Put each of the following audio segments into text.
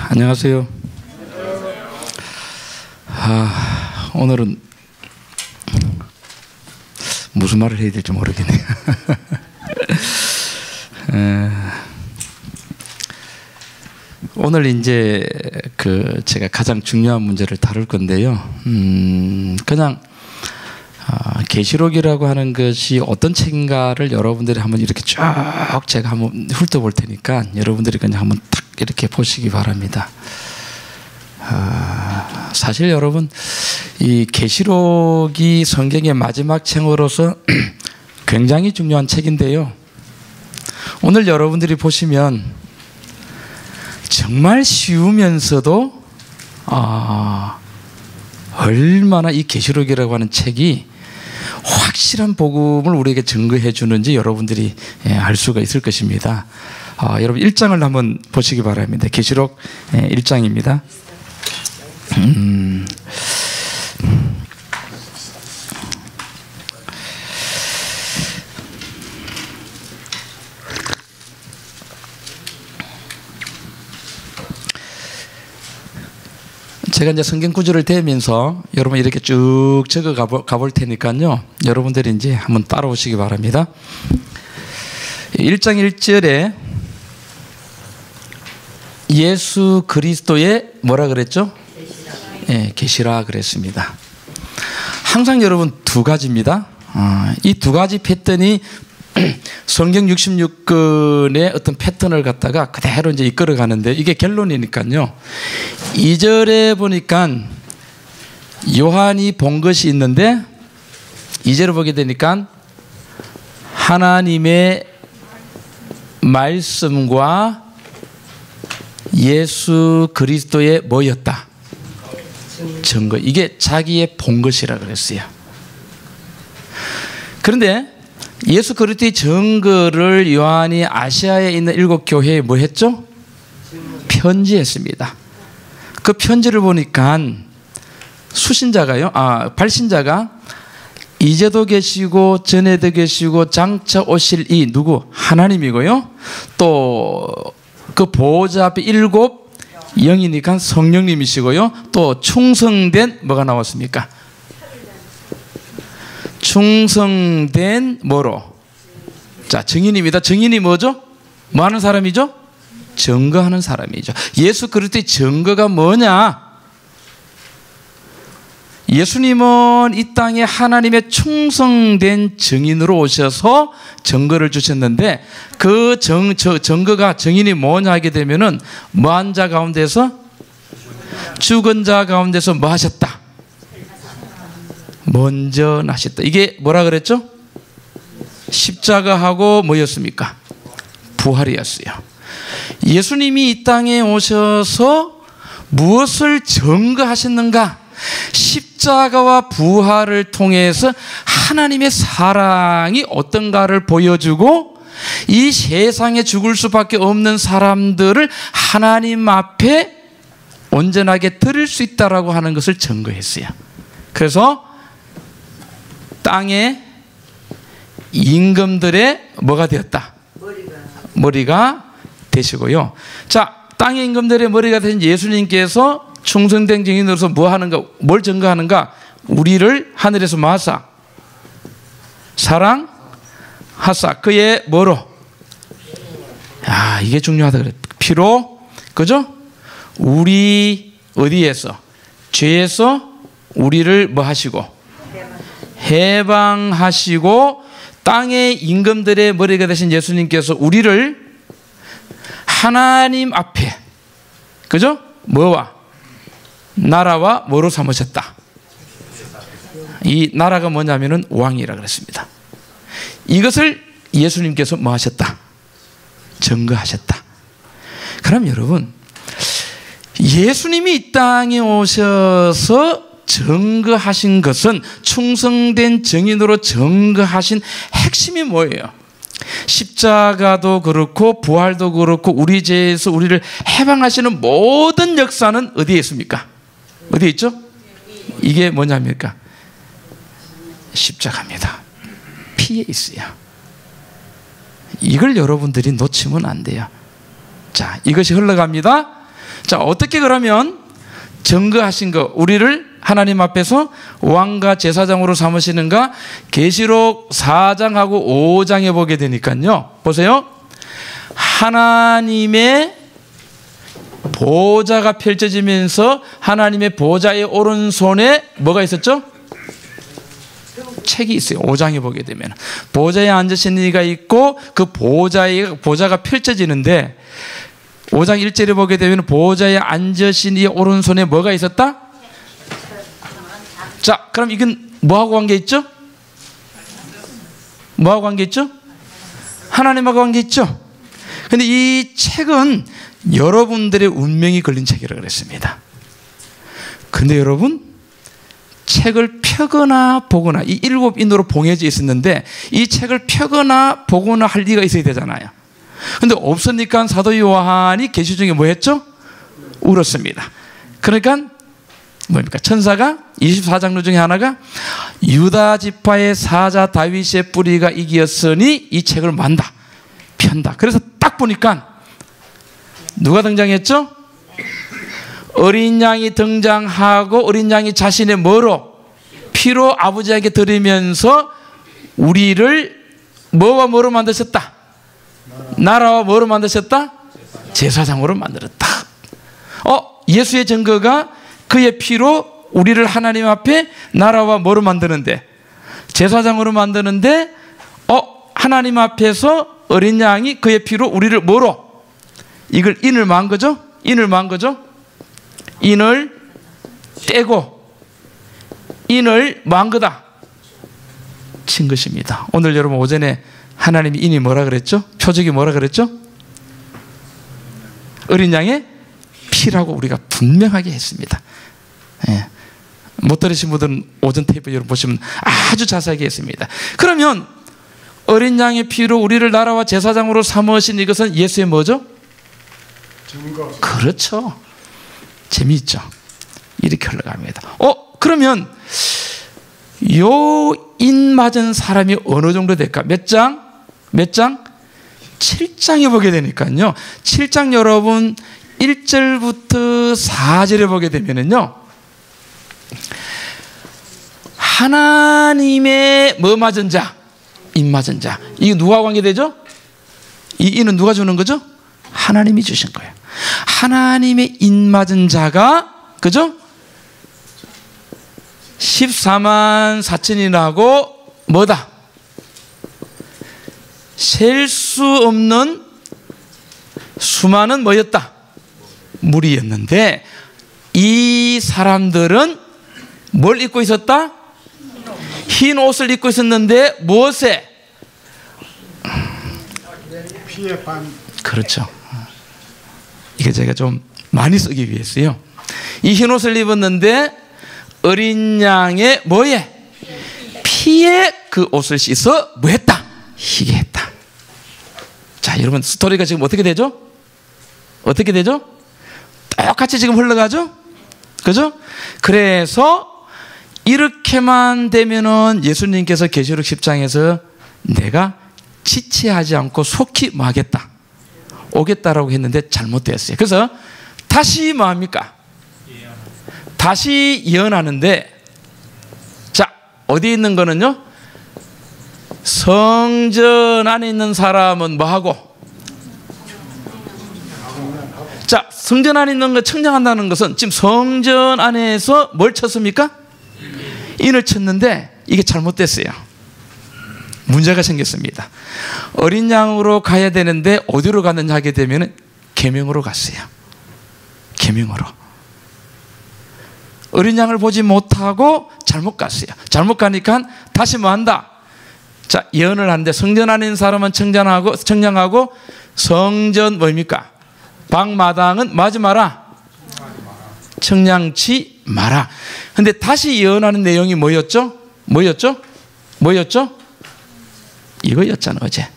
안녕하세요. 오늘은 무슨 말을 해야 될지 모르겠네요. 오늘 이제 제가 가장 중요한 문제를 다룰 건데요. 그냥 계시록이라고 하는 것이 어떤 책인가를 여러분들이 한번 이렇게 쭉 제가 한번 훑어볼 테니까 여러분들이 그냥 한번 딱 이렇게 보시기 바랍니다. 사실 여러분, 이 계시록이 성경의 마지막 책으로서 굉장히 중요한 책인데요. 오늘 여러분들이 보시면 정말 쉬우면서도 얼마나 이 계시록이라고 하는 책이 확실한 복음을 우리에게 증거해 주는지 여러분들이 알 수가 있을 것입니다. 여러분 1장을 한번 보시기 바랍니다. 계시록 1장입니다. 제가 이제 성경 구절을 대면서 여러분 이렇게 쭉 적어 가볼 테니까요. 여러분들이 이제 한번 따라오시기 바랍니다. 1장 1절에 예수 그리스도의 뭐라 그랬죠? 계시라 그랬습니다. 항상 여러분 두 가지입니다. 이 두 가지 패턴이 성경 66권의 어떤 패턴을 갖다가 그대로 이제 이끌어 가는데 이게 결론이니까요. 2절에 보니까 요한이 본 것이 있는데 2절을 보게 되니까 하나님의 말씀과 예수 그리스도의 뭐였다? 증거. 이게 자기의 본 것이라 그랬어요. 그런데 예수 그리스도의 증거를 요한이 아시아에 있는 7 교회에 뭐 했죠? 편지했습니다. 그 편지를 보니까 수신자가요, 발신자가 이제도 계시고 전에도 계시고 장차 오실 이 누구? 하나님이고요. 또 그 보호자 앞에 7 영이니까 성령님이시고요. 또 충성된 뭐가 나왔습니까? 충성된 뭐로? 자, 증인입니다. 증인이 뭐죠? 뭐 하는 사람이죠? 증거하는 사람이죠. 예수 그리스도의 증거가 뭐냐? 예수님은 이 땅에 하나님의 충성된 증인으로 오셔서 증거를 주셨는데 그 증거가 증인이 뭐냐 하게 되면은 뭐한 자 가운데서 죽은 자 가운데서 뭐 하셨다? 먼저 나셨다. 이게 뭐라 그랬죠? 십자가하고 뭐였습니까? 부활이었어요. 예수님이 이 땅에 오셔서 무엇을 증거하셨는가? 십자가와 부활을 통해서 하나님의 사랑이 어떤가를 보여주고 이 세상에 죽을 수밖에 없는 사람들을 하나님 앞에 온전하게 드릴 수 있다라고 하는 것을 증거했어요. 그래서 땅의 임금들의 뭐가 되었다? 머리가 되시고요. 자, 땅의 임금들의 머리가 되신 예수님께서 충성된 증인으로서 뭐 하는가? 뭘 증거하는가? 우리를 하늘에서 마사 사랑하사 그의 뭐로? 이게 중요하다 그래. 피로, 그죠? 우리 어디에서? 죄에서 우리를 뭐 하시고? 해방하시고 땅의 임금들의 머리가 되신 예수님께서 우리를 하나님 앞에, 그죠? 뭐와? 나라와 뭐로 삼으셨다? 이 나라가 뭐냐면은 왕이라 그랬습니다. 이것을 예수님께서 뭐 하셨다? 증거하셨다. 그럼 여러분, 예수님이 이 땅에 오셔서 증거하신 것은 충성된 증인으로 증거하신 핵심이 뭐예요? 십자가도 그렇고 부활도 그렇고 우리 죄에서 우리를 해방하시는 모든 역사는 어디에 있습니까? 어디에 있죠? 이게 뭐냐입니까? 십자가입니다. 피에 있어요. 이걸 여러분들이 놓치면 안 돼요. 자, 이것이 흘러갑니다. 자, 어떻게 그러면 증거하신 거 우리를 하나님 앞에서 왕과 제사장으로 삼으시는가? 계시록 4장하고 5장에 보게 되니까요. 보세요. 하나님의 보좌가 펼쳐지면서 하나님의 보좌의 오른손에 뭐가 있었죠? 책이 있어요. 5장에 보게 되면 보좌에 앉으신 이가 있고 그 보좌가 펼쳐지는데 5장 1절에 보게 되면 보좌에 앉으신 이 오른손에 뭐가 있었다? 자, 그럼 이건 뭐하고 관계 있죠? 뭐하고 관계 있죠? 하나님하고 관계 있죠? 근데 이 책은 여러분들의 운명이 걸린 책이라고 그랬습니다. 근데 여러분, 책을 펴거나 보거나 이 7인으로 봉해져 있었는데 이 책을 펴거나 보거나 할 리가 있어야 되잖아요. 근데 없으니까 사도 요한이 계시 중에 뭐 했죠? 울었습니다. 그러니까 뭡니까? 천사가 24장로 중에 하나가 유다 지파의 사자 다윗의 뿌리가 이기었으니 이 책을 만다, 편다. 그래서 딱 보니까 누가 등장했죠? 어린 양이 등장하고 어린 양이 자신의 뭐로? 피로 아버지에게 드리면서 우리를 뭐와 뭐로 만드셨다? 나라와 뭐로 만드셨다? 제사장으로 만들었다. 예수의 증거가 그의 피로 우리를 하나님 앞에 나라와 뭐로 만드는데? 제사장으로 만드는데 하나님 앞에서 어린 양이 그의 피로 우리를 뭐로? 이걸 인을 만 거죠? 인을 만 거죠? 인을 떼고 인을 만 거다 친 것입니다. 오늘 여러분 오전에 하나님이 인이 뭐라 그랬죠? 표적이 뭐라 그랬죠? 어린 양의 피라고 우리가 분명하게 했습니다. 예. 못 들으신 분들은 오전 테이프 여러분 보시면 아주 자세하게 했습니다. 그러면 어린 양의 피로 우리를 나라와 제사장으로 삼으신 이것은 예수의 뭐죠? 증거. 그렇죠. 재미있죠. 이렇게 흘러갑니다. 그러면 요 인 맞은 사람이 어느 정도 될까? 몇 장? 몇 장? 7장에 보게 되니까요. 7장 여러분 1절부터 4절에 보게 되면은요. 하나님의 뭐 맞은 자? 인 맞은 자. 이게 누가 관계되죠? 이 인은 누가 주는 거죠? 하나님이 주신 거예요. 하나님의 인 맞은 자가 그죠? 14만 4천이라고 뭐다? 셀 수 없는 수많은 뭐였다? 무리였는데 이 사람들은 뭘 입고 있었다? 흰 옷을 입고 있었는데 무엇에? 피에 반. 그렇죠. 이게 제가 좀 많이 쓰기 위해서요. 이 흰 옷을 입었는데 어린 양의 뭐에? 피에 그 옷을 씻어 뭐 했다? 희게 했다. 자, 여러분 스토리가 지금 어떻게 되죠? 어떻게 되죠? 똑같이 지금 흘러가죠? 그죠? 그래서 이렇게만 되면은 예수님께서 계시록 10장에서 내가 지체하지 않고 속히 뭐 하겠다? 오겠다라고 했는데 잘못되었어요. 그래서 다시 뭐 합니까? 다시 예언하는데, 자, 어디에 있는 거는요? 성전 안에 있는 사람은 뭐 하고? 자, 성전 안에 있는 거 청량한다는 것은 지금 성전 안에서 뭘 쳤습니까? 인을 쳤는데 이게 잘못됐어요. 문제가 생겼습니다. 어린 양으로 가야 되는데 어디로 갔느냐 하게 되면 계명으로 갔어요. 계명으로. 어린 양을 보지 못하고 잘못 갔어요. 잘못 가니까 다시 뭐 한다? 자, 예언을 하는데 성전 안에 있는 사람은 청량하고 성전 뭡니까? 방마당은 뭐 하지 마라? 청량치 마라. 근데 다시 예언하는 내용이 뭐였죠? 뭐였죠? 뭐였죠? 이거였잖아, 어제.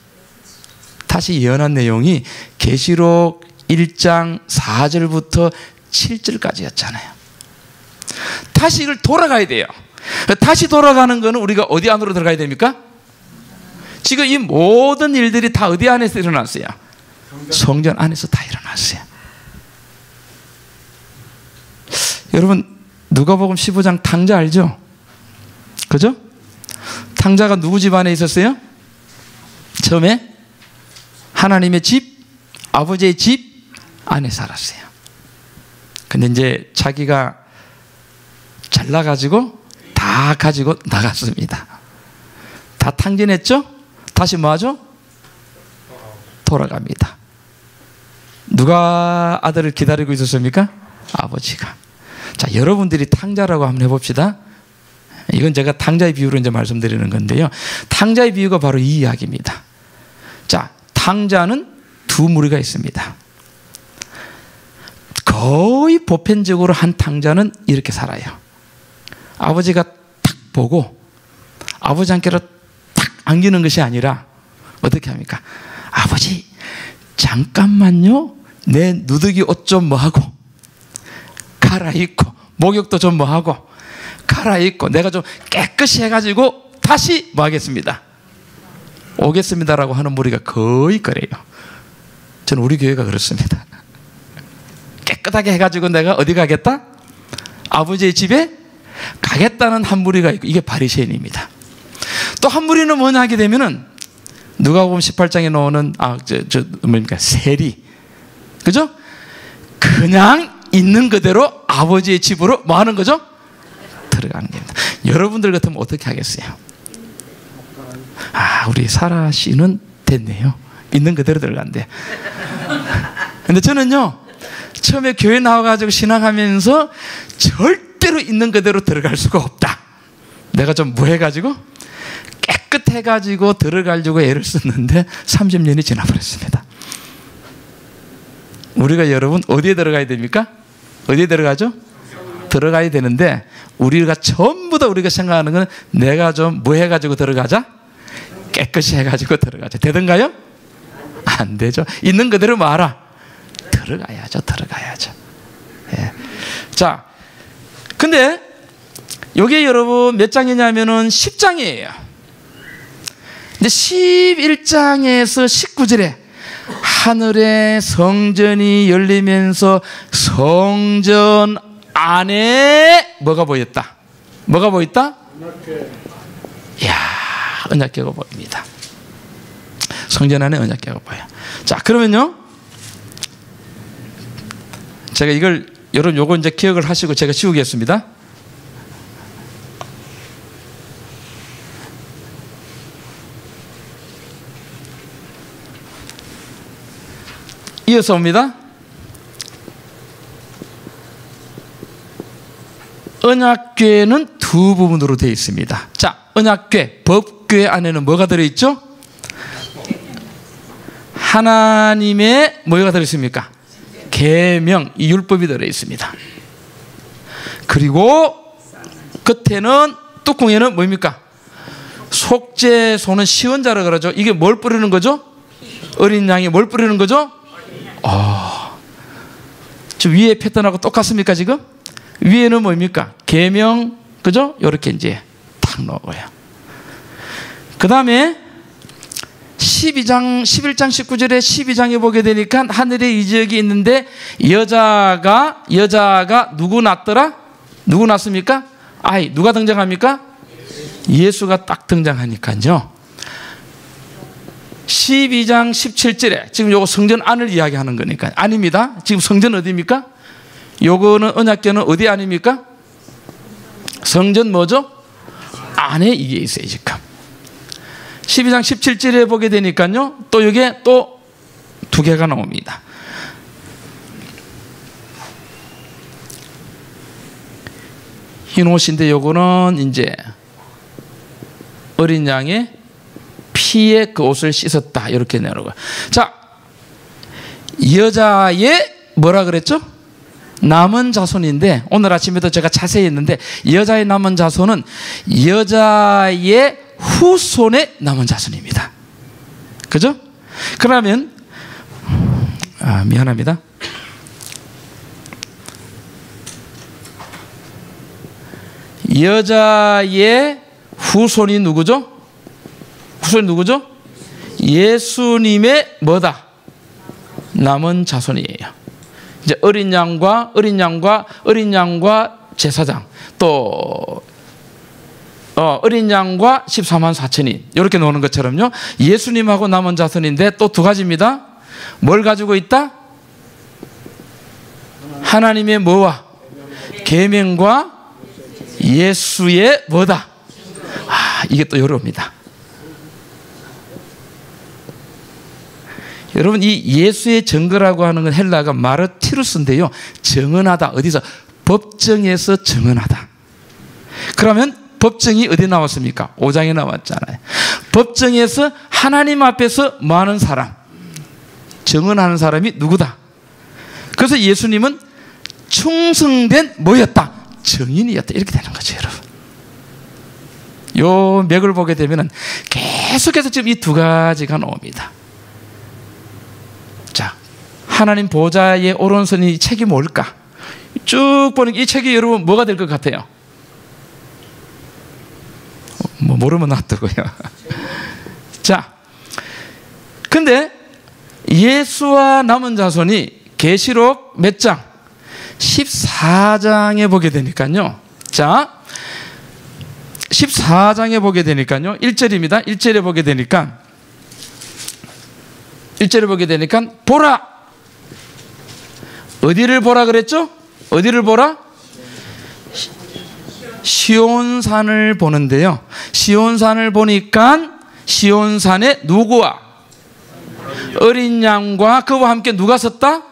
다시 예언한 내용이 계시록 1장 4절부터 7절까지였잖아요. 다시 이걸 돌아가야 돼요. 다시 돌아가는 거는 우리가 어디 안으로 들어가야 됩니까? 지금 이 모든 일들이 다 어디 안에서 일어났어요? 성전 안에서 다 일어났어요. 여러분 누가복음 15장 탕자 알죠? 그죠? 탕자가 누구 집 안에 있었어요? 처음에 하나님의 집, 아버지의 집 안에 살았어요. 근데 이제 자기가 잘나가지고 다 가지고 나갔습니다. 다 탕진했죠? 다시 뭐하죠? 돌아갑니다. 누가 아들을 기다리고 있었습니까? 아버지가. 자, 여러분들이 탕자라고 한번 해봅시다. 이건 제가 탕자의 비유로 이제 말씀드리는 건데요. 탕자의 비유가 바로 이 이야기입니다. 자, 탕자는 두 무리가 있습니다. 거의 보편적으로 한 탕자는 이렇게 살아요. 아버지가 딱 보고 아버지 한께로 딱 안기는 것이 아니라 어떻게 합니까? 아버지 잠깐만요. 내 누더기 옷 좀 뭐하고 갈아입고 목욕도 좀 뭐하고 갈아입고 내가 좀 깨끗이 해가지고 다시 뭐 하겠습니다. 오겠습니다라고 하는 무리가 거의 그래요. 저는 우리 교회가 그렇습니다. 깨끗하게 해가지고 내가 어디 가겠다? 아버지의 집에 가겠다는 한 무리가 있고 이게 바리새인입니다. 또 한 무리는 뭐냐 하게 되면은 누가복음 18장에 나오는 뭡니까? 세리. 그죠? 그냥 있는 그대로 아버지의 집으로 뭐 하는 거죠? 들어가는 겁니다. 여러분들 같으면 어떻게 하겠어요? 아, 우리 사라 씨는 됐네요. 있는 그대로 들어간대. 근데 저는요, 처음에 교회 나와가지고 신앙하면서 절대로 있는 그대로 들어갈 수가 없다. 내가 좀 무해가지고 깨끗해가지고 들어가려고 애를 썼는데 30년이 지나버렸습니다. 우리가 여러분 어디에 들어가야 됩니까? 어디에 들어가죠? 들어가야 되는데 우리가 전부 다 우리가 생각하는 건 내가 좀 무해가지고 들어가자, 깨끗이 해가지고 들어가자. 되던가요? 안 되죠. 있는 그대로 말아. 들어가야죠. 들어가야죠. 예. 자, 근데 이게 여러분 몇 장이냐면은 10장이에요. 근데 11장에서 19절에 하늘의 성전이 열리면서 성전 안에 뭐가 보였다? 뭐가 보였다? 이야, 언약궤가 보입니다. 성전 안에 언약궤가 보여요. 자, 그러면요, 제가 이걸 여러분 요거 이제 기억을 하시고 제가 지우겠습니다. 이어서 옵니다. 언약궤는 두 부분으로 되어 있습니다. 자, 언약궤, 법궤 안에는 뭐가 들어있죠? 하나님의 뭐가 들어있습니까? 계명, 이 율법이 들어있습니다. 그리고 겉에는, 뚜껑에는 뭡니까? 속죄소는 시원자라 그러죠. 이게 뭘 뿌리는 거죠? 어린 양이 뭘 뿌리는 거죠? 저 위에 패턴하고 똑같습니까 지금? 위에는 뭡니까? 계명, 그죠? 요렇게 이제 탁 넣어요. 그 다음에 11장 19절에 12장에 보게 되니까 하늘에 이적이 있는데 여자가 누구 낳더라? 누구 낳습니까? 아이, 누가 등장합니까? 예수가 딱 등장하니까요. 12장 17절에 지금 요거 성전 안을 이야기하는 거니까 아닙니다. 지금 성전 어디입니까? 요거는 언약궤는 어디 아닙니까? 성전 뭐죠? 안에 이게 있어요 지금. 12장 17절에 보게 되니까요, 또 이게 또 두 개가 나옵니다. 흰 옷인데 요거는 이제 어린 양의 피에 그 옷을 씻었다 이렇게 내놓고. 자, 여자의 뭐라 그랬죠? 남은 자손인데 오늘 아침에도 제가 자세히 했는데 여자의 남은 자손은 여자의 후손의 남은 자손입니다. 그죠? 그러면 미안합니다. 여자의 후손이 누구죠? 후손이 누구죠? 예수님의 뭐다? 남은 자손이에요. 이제 어린 양과 제사장, 또 어린 양과 14만 4천이 이렇게 나오는 것처럼요, 예수님하고 남은 자손인데 또 두 가지입니다. 뭘 가지고 있다? 하나님의 뭐와? 계명과 예수의 뭐다? 이게 또 어려웁니다. 여러분, 이 예수의 증거라고 하는 건 헬라가 마르티루스인데요, 정언하다. 어디서? 법정에서 정언하다. 그러면 법정이 어디 나왔습니까? 5장에 나왔잖아요. 법정에서 하나님 앞에서 뭐하는 사람? 정언하는 사람이 누구다? 그래서 예수님은 충성된 뭐였다? 정인이었다. 이렇게 되는 거죠, 여러분. 요 맥을 보게 되면 계속해서 지금 이 두 가지가 나옵니다. 자, 하나님 보좌의 오른손이 이 책이 뭘까? 쭉 보는 이 책이 여러분 뭐가 될 것 같아요? 뭐 모르면 놔두고요. 자, 근데 예수와 남은 자손이 계시록 몇 장? 14장에 보게 되니까요. 자, 14장에 보게 되니까요. 1절입니다. 1절에 보게 되니까 보라. 어디를 보라 그랬죠? 어디를 보라? 시온산을 보는데요. 시온산을 보니까 시온산에 누구와? 어린 양과 그와 함께 누가 섰다?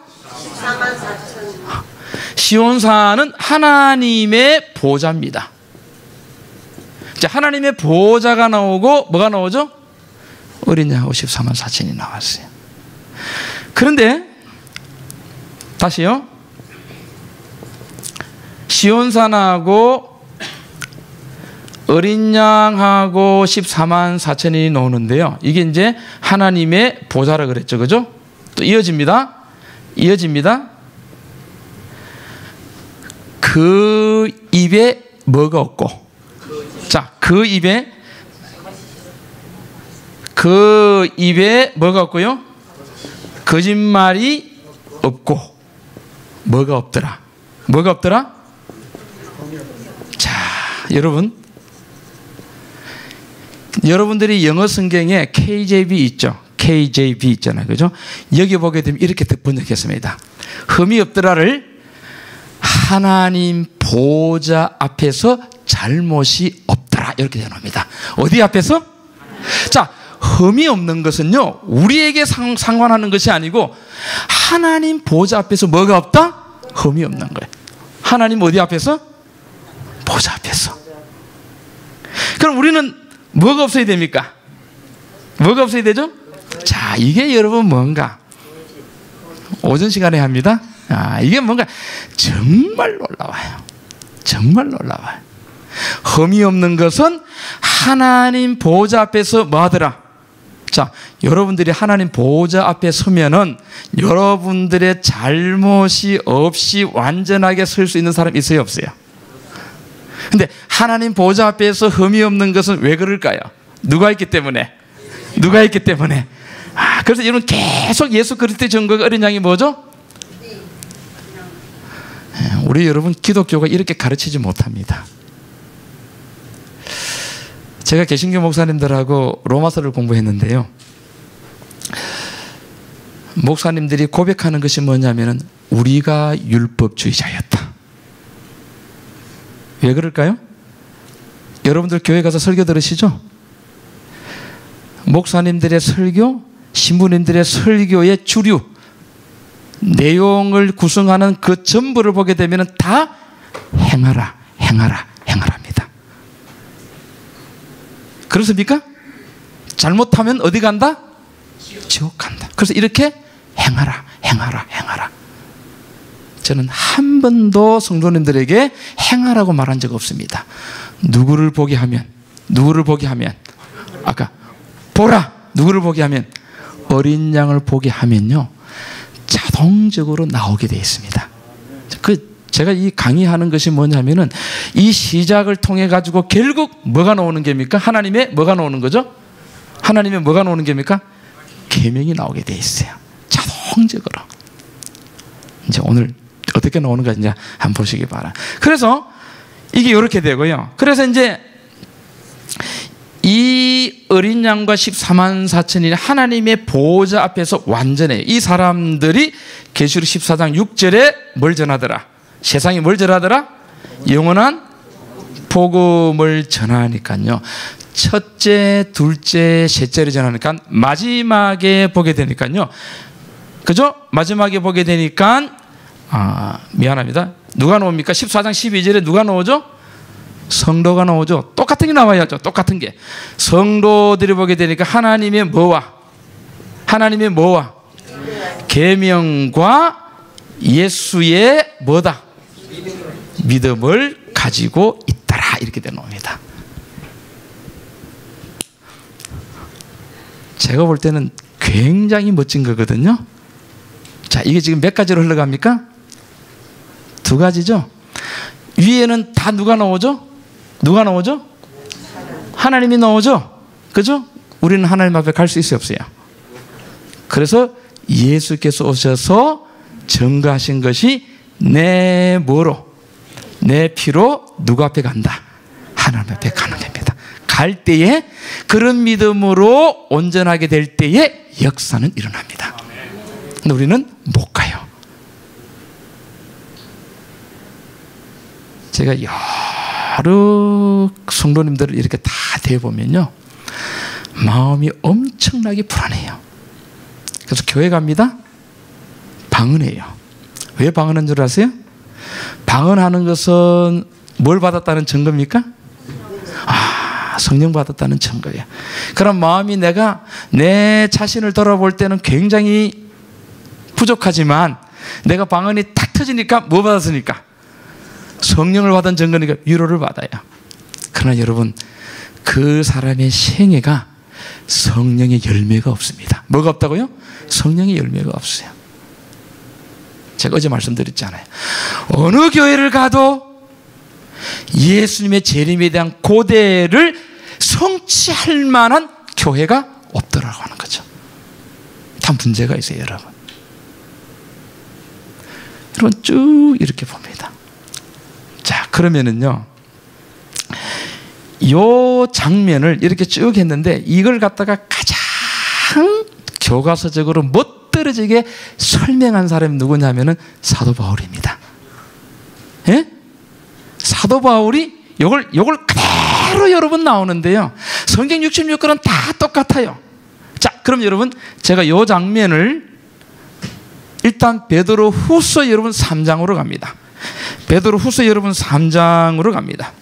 시온산은 하나님의 보좌입니다. 자, 하나님의 보좌가 나오고 뭐가 나오죠? 어린 양하고 14만 4천이 나왔어요. 그런데 다시요. 시온산하고 어린 양하고 14만 4천이 나오는데요, 이게 이제 하나님의 보좌라 그랬죠, 그죠? 또 이어집니다. 그 입에 뭐가 없고, 자, 그 입에 뭐가 없고요? 거짓말이 없고, 뭐가 없더라? 자, 여러분들이 영어 성경에 KJV 있죠? KJV 있잖아요, 그죠? 여기 보게 되면 이렇게 번역했습니다. 흠이 없더라를 하나님 보좌 앞에서 잘못이 없더라, 이렇게 되어놓습니다. 어디 앞에서? 자, 흠이 없는 것은요, 우리에게 상관하는 것이 아니고 하나님 보좌 앞에서 뭐가 없다? 흠이 없는 거예요. 하나님 어디 앞에서? 보좌 앞에서. 그럼 우리는 뭐가 없어야 됩니까? 뭐가 없어야 되죠? 자, 이게 여러분 뭔가 오전 시간에 합니다. 이게 뭔가 정말 놀라워요. 흠이 없는 것은 하나님 보좌 앞에서 뭐 하더라? 자, 여러분들이 하나님 보좌 앞에 서면은 여러분들의 잘못이 없이 완전하게 설 수 있는 사람 있어요, 없어요? 근데 하나님 보좌 앞에서 흠이 없는 것은 왜 그럴까요? 누가 있기 때문에. 그래서 여러분 계속 예수 그리스도의 증거가 어린 양이 뭐죠? 우리 여러분 기독교가 이렇게 가르치지 못합니다. 제가 개신교 목사님들하고 로마서를 공부했는데요, 목사님들이 고백하는 것이 뭐냐면은 우리가 율법주의자였다. 왜 그럴까요? 여러분들 교회 가서 설교 들으시죠? 목사님들의 설교, 신부님들의 설교의 주류 내용을 구성하는 그 전부를 보게 되면 다 행하랍니다. 그렇습니까? 잘못하면 어디 간다? 지옥 간다. 그래서 이렇게 행하라. 저는 한 번도 성도님들에게 행하라고 말한 적 없습니다. 누구를 보게 하면 아까 보라. 누구를 보게 하면 어린 양을 보게 하면요, 자동적으로 나오게 되어 있습니다. 제가 이 강의하는 것이 뭐냐면은 이 시작을 통해 가지고 결국 뭐가 나오는 겁니까? 하나님의 뭐가 나오는 거죠? 하나님의 뭐가 나오는 겁니까? 계명이 나오게 되어 있어요. 자동적으로 이제 오늘 어떻게 나오는가 이제 한번 보시기 바라. 그래서 이게 이렇게 되고요. 그래서 이제 이 어린 양과 14만 4천이 하나님의 보호자 앞에서 완전해요. 이 사람들이 계시록 14장 6절에 뭘 전하더라? 세상이 뭘 전하더라? 영원한 복음을 전하니까요. 첫째, 둘째, 셋째를 전하니까 마지막에 보게 되니까요. 그죠? 마지막에 보게 되니까 미안합니다. 누가 나옵니까? 14장 12절에 누가 나오죠? 성도가 나오죠. 똑같은 게 나와야죠. 똑같은 게. 성도들이 보게 되니까 하나님의 뭐와 계명과 예수의 뭐다? 믿음을 가지고 있더라. 이렇게 되어 나옵니다. 제가 볼 때는 굉장히 멋진 거거든요. 자, 이게 지금 몇 가지로 흘러갑니까? 두 가지죠. 위에는 다 누가 나오죠? 누가 나오죠? 하나님이 나오죠. 그죠? 우리는 하나님 앞에 갈 수 있어요, 없어요? 그래서 예수께서 오셔서 증거하신 것이 내 뭐로? 내 피로 누구 앞에 간다? 하나님 앞에 가는 겁니다. 갈 때에 그런 믿음으로 온전하게 될 때에 역사는 일어납니다. 근데 우리는 못 가요. 제가 여러 성도님들을 이렇게 다 대보면요, 마음이 엄청나게 불안해요. 그래서 교회 갑니다. 방언해요. 왜 방언한 줄 아세요? 방언하는 것은 뭘 받았다는 증거입니까? 성령 받았다는 증거예요. 그런 마음이 내가 내 자신을 돌아볼 때는 굉장히 부족하지만 내가 방언이 탁 터지니까 뭐 받았으니까? 성령을 받은 증거니까 위로를 받아요. 그러나 여러분, 그 사람의 생애가 성령의 열매가 없습니다. 뭐가 없다고요? 성령의 열매가 없어요. 제가 어제 말씀드렸잖아요. 어느 교회를 가도 예수님의 재림에 대한 고대를 성취할 만한 교회가 없더라고 하는 거죠. 다 문제가 있어요, 여러분. 여러분 쭉 이렇게 봅니다. 자, 그러면은요, 요 장면을 이렇게 쭉 했는데 이걸 갖다가 가장 교과서적으로 멋들어지게 설명한 사람이 누구냐면은 사도 바울입니다. 예? 사도 바울이 요걸 그대로 여러분 나오는데요. 성경 66권은 다 똑같아요. 자, 그럼 여러분 제가 요 장면을 일단 베드로 후서 여러분 3장으로 갑니다. 베드로 후서 여러분 3장으로 갑니다.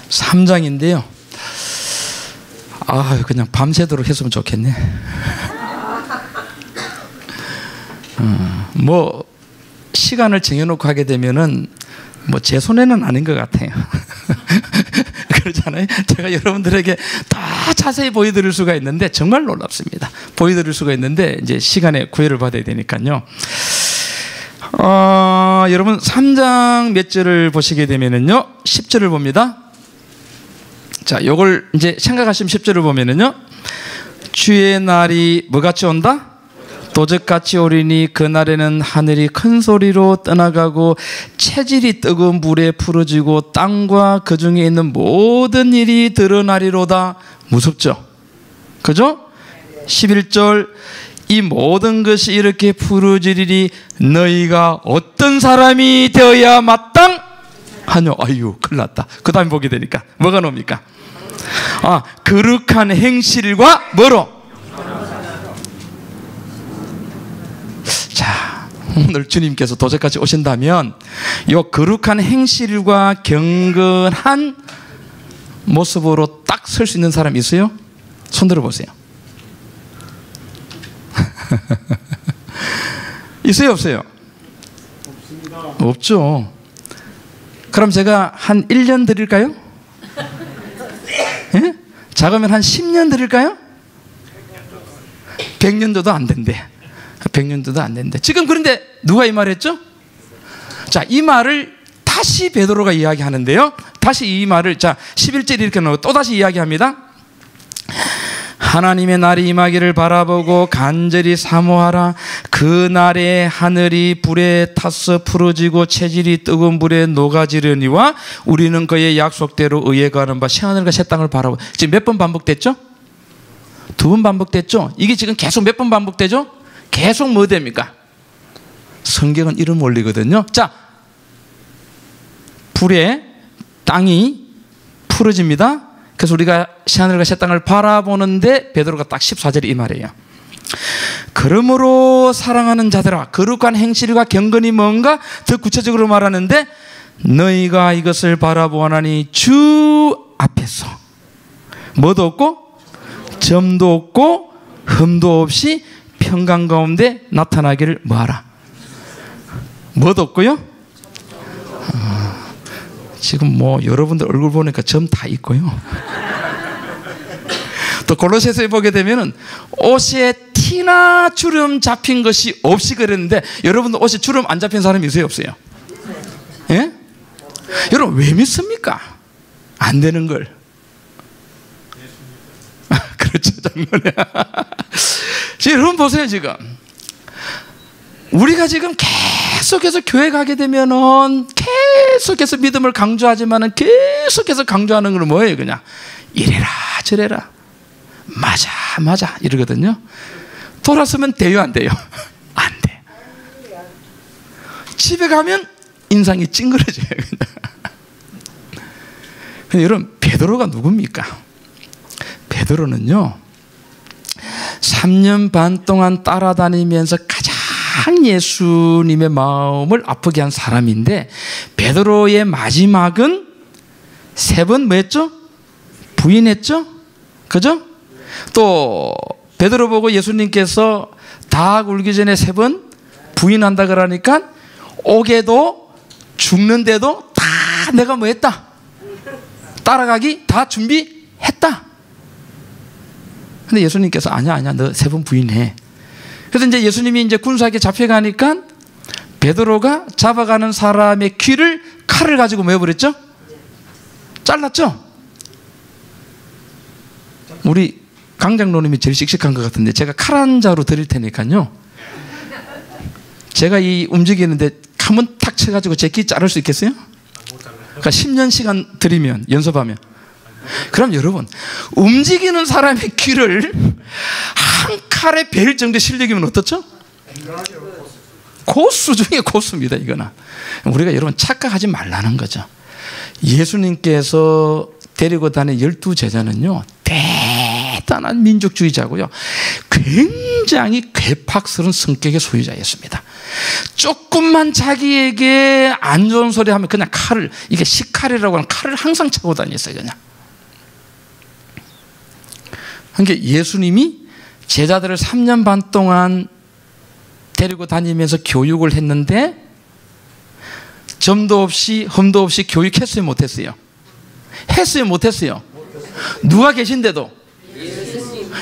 (3장인데요) 그냥 밤새도록 했으면 좋겠네. 뭐 시간을 정해놓고 하게 되면은 뭐 제 손에는 아닌 것 같아요. 그렇잖아요. 제가 여러분들에게 다 자세히 보여드릴 수가 있는데 정말 놀랍습니다. 보여드릴 수가 있는데 이제 시간에 구애를 받아야 되니까요. 여러분 3장 몇 절을 보시게 되면은요, 10절을 봅니다. 자, 요걸 이제 생각하시면 10절을 보면은요, 주의 날이 뭐같이 온다? 도적같이 오리니 그날에는 하늘이 큰 소리로 떠나가고 체질이 뜨거운 물에 풀어지고 땅과 그 중에 있는 모든 일이 드러나리로다. 무섭죠? 그죠? 11절, 이 모든 것이 이렇게 풀어지리니 너희가 어떤 사람이 되어야 마땅하뇨. 아유, 큰일 났다. 그 다음에 보게 되니까 뭐가 나옵니까? 거룩한 행실과 뭐로? 자, 오늘 주님께서 도적같이 오신다면 이 거룩한 행실과 경건한 모습으로 딱 설 수 있는 사람 있어요? 손 들어보세요. 있어요, 없어요? 없습니다. 없죠. 그럼 제가 한 1년 드릴까요? 예? 자, 그러면 한 10년 드릴까요? 100년도도 안 된대. 100년도도 안 된대. 지금 그런데 누가 이 말 했죠? 자, 이 말을 다시 베드로가 이야기하는데요. 다시 이 말을, 자, 11절 이렇게 나오고 또다시 이야기합니다. 하나님의 날이 임하기를 바라보고 간절히 사모하라. 그 날에 하늘이 불에 타서 풀어지고 체질이 뜨거운 불에 녹아지려니와 우리는 그의 약속대로 의에 가는 바 새하늘과 새 땅을 바라보고. 지금 몇 번 반복됐죠? 2번 반복됐죠? 이게 지금 계속 몇 번 반복되죠? 계속 뭐 됩니까? 성경은 이런 원리거든요. 자, 불에 땅이 풀어집니다. 그래서 우리가 새하늘과 새 땅을 바라보는데 베드로가 딱 14절에 이 말이에요. 그러므로 사랑하는 자들아, 거룩한 행실과 경건이 뭔가 더 구체적으로 말하는데, 너희가 이것을 바라보아나니 주 앞에서 뭐도 없고 점도 없고 흠도 없이 평강 가운데 나타나기를 뭐하라. 뭐도 없고요. 지금 뭐 여러분들 얼굴 보니까 점 다 있고요. 또 골로새서에 보게 되면은 옷에 티나 주름 잡힌 것이 없이 그랬는데, 여러분들 옷에 주름 안 잡힌 사람이 있어요, 없어요? 예? 여러분 왜 믿습니까? 안 되는 걸. 그렇죠, 장로님. 지금 여러분 보세요. 지금 우리가 지금 계속해서 교회 가게 되면은 계속해서 믿음을 강조하지만은 계속해서 강조하는 건 뭐예요? 그냥 이래라 저래라, 맞아 이러거든요. 돌아서면 돼요, 안 돼요? 안 돼. 집에 가면 인상이 찡그러져요. 근데 여러분, 베드로가 누굽니까? 베드로는요, 3년 반 동안 따라다니면서 가장 예수님의 마음을 아프게 한 사람인데, 베드로의 마지막은 3번 뭐 했죠? 부인했죠? 그죠? 또 베드로 보고 예수님께서 닭 울기 전에 3번 부인한다 그러니까 옥에도 죽는데도 다 내가 뭐 했다? 따라가기 다 준비했다. 근데 예수님께서 아니야 너 3번 부인해. 그래서 이제 예수님이 이제 군사에게 잡혀가니까 베드로가 잡아가는 사람의 귀를 칼을 가지고 뭐 해버렸죠? 잘랐죠? 우리 강장로님이 제일 씩씩한 것 같은데, 제가 칼 한 자루 드릴 테니까요, 제가 이 움직이는데 한번 탁 쳐가지고 제 귀 자를 수 있겠어요? 그러니까 10년 시간 드리면, 연습하면. 그럼 여러분, 움직이는 사람의 귀를 한 칼에 베일 정도의 실력이면 어떻죠? 고수 중에 고수입니다, 이거는. 우리가 여러분 착각하지 말라는 거죠. 예수님께서 데리고 다닌 12제자는요 대단한 민족주의자고요, 굉장히 괴팍스러운 성격의 소유자였습니다. 조금만 자기에게 안 좋은 소리 하면 그냥 칼을, 이게 식칼이라고 하는 칼을 항상 차고 다녔어요. 그냥. 그러니까 예수님이 제자들을 3년 반 동안 데리고 다니면서 교육을 했는데 점도 없이 흠도 없이 교육했어요, 못했어요? 했어요, 못했어요? 누가 계신데도?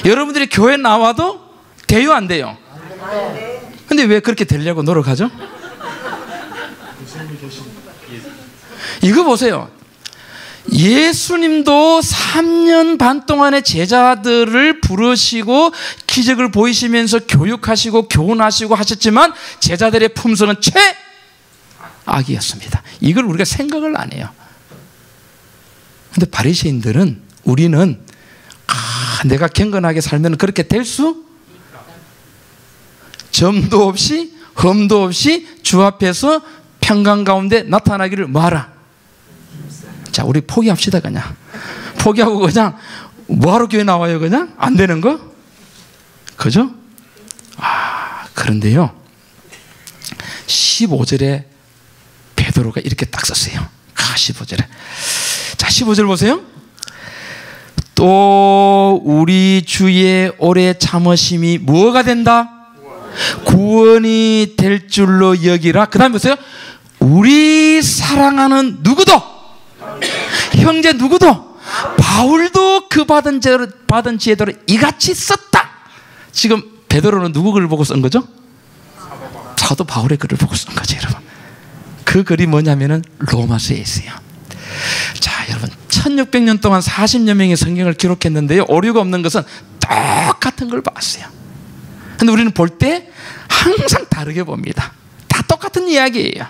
여러분들이 교회 나와도 돼요, 안 돼요? 근데 왜 그렇게 되려고 노력하죠? 이거 보세요. 예수님도 3년 반 동안의 제자들을 부르시고 기적을 보이시면서 교육하시고 교훈하시고 하셨지만 제자들의 품성은 최악이었습니다. 이걸 우리가 생각을 안 해요. 근데 바리새인들은, 우리는 내가 경건하게 살면 그렇게 될 수? 점도 없이 흠도 없이 주 앞에서 평강 가운데 나타나기를 뭐하라? 자, 우리 포기합시다. 그냥 포기하고 그냥 뭐하러 교회 나와요? 그냥 안 되는 거? 그죠? 그런데요 15절에 베드로가 이렇게 딱 썼어요. 15절에. 자, 15절 보세요. 또 우리 주의 오래 참으심이 뭐가 된다? 구원이 될 줄로 여기라. 그 다음에 보세요. 우리 사랑하는 누구도, 형제 누구도, 바울도 그 받은 지혜대로 이같이 썼다. 지금 베드로는 누구 글을 보고 쓴 거죠? 사도 바울의 글을 보고 쓴 거죠, 여러분. 그 글이 뭐냐면은 로마서에 있어요. 자, 여러분, 1600년 동안 40여 명의 성경을 기록했는데요, 오류가 없는 것은 똑같은 걸 봤어요. 근데 우리는 볼 때 항상 다르게 봅니다. 다 똑같은 이야기예요.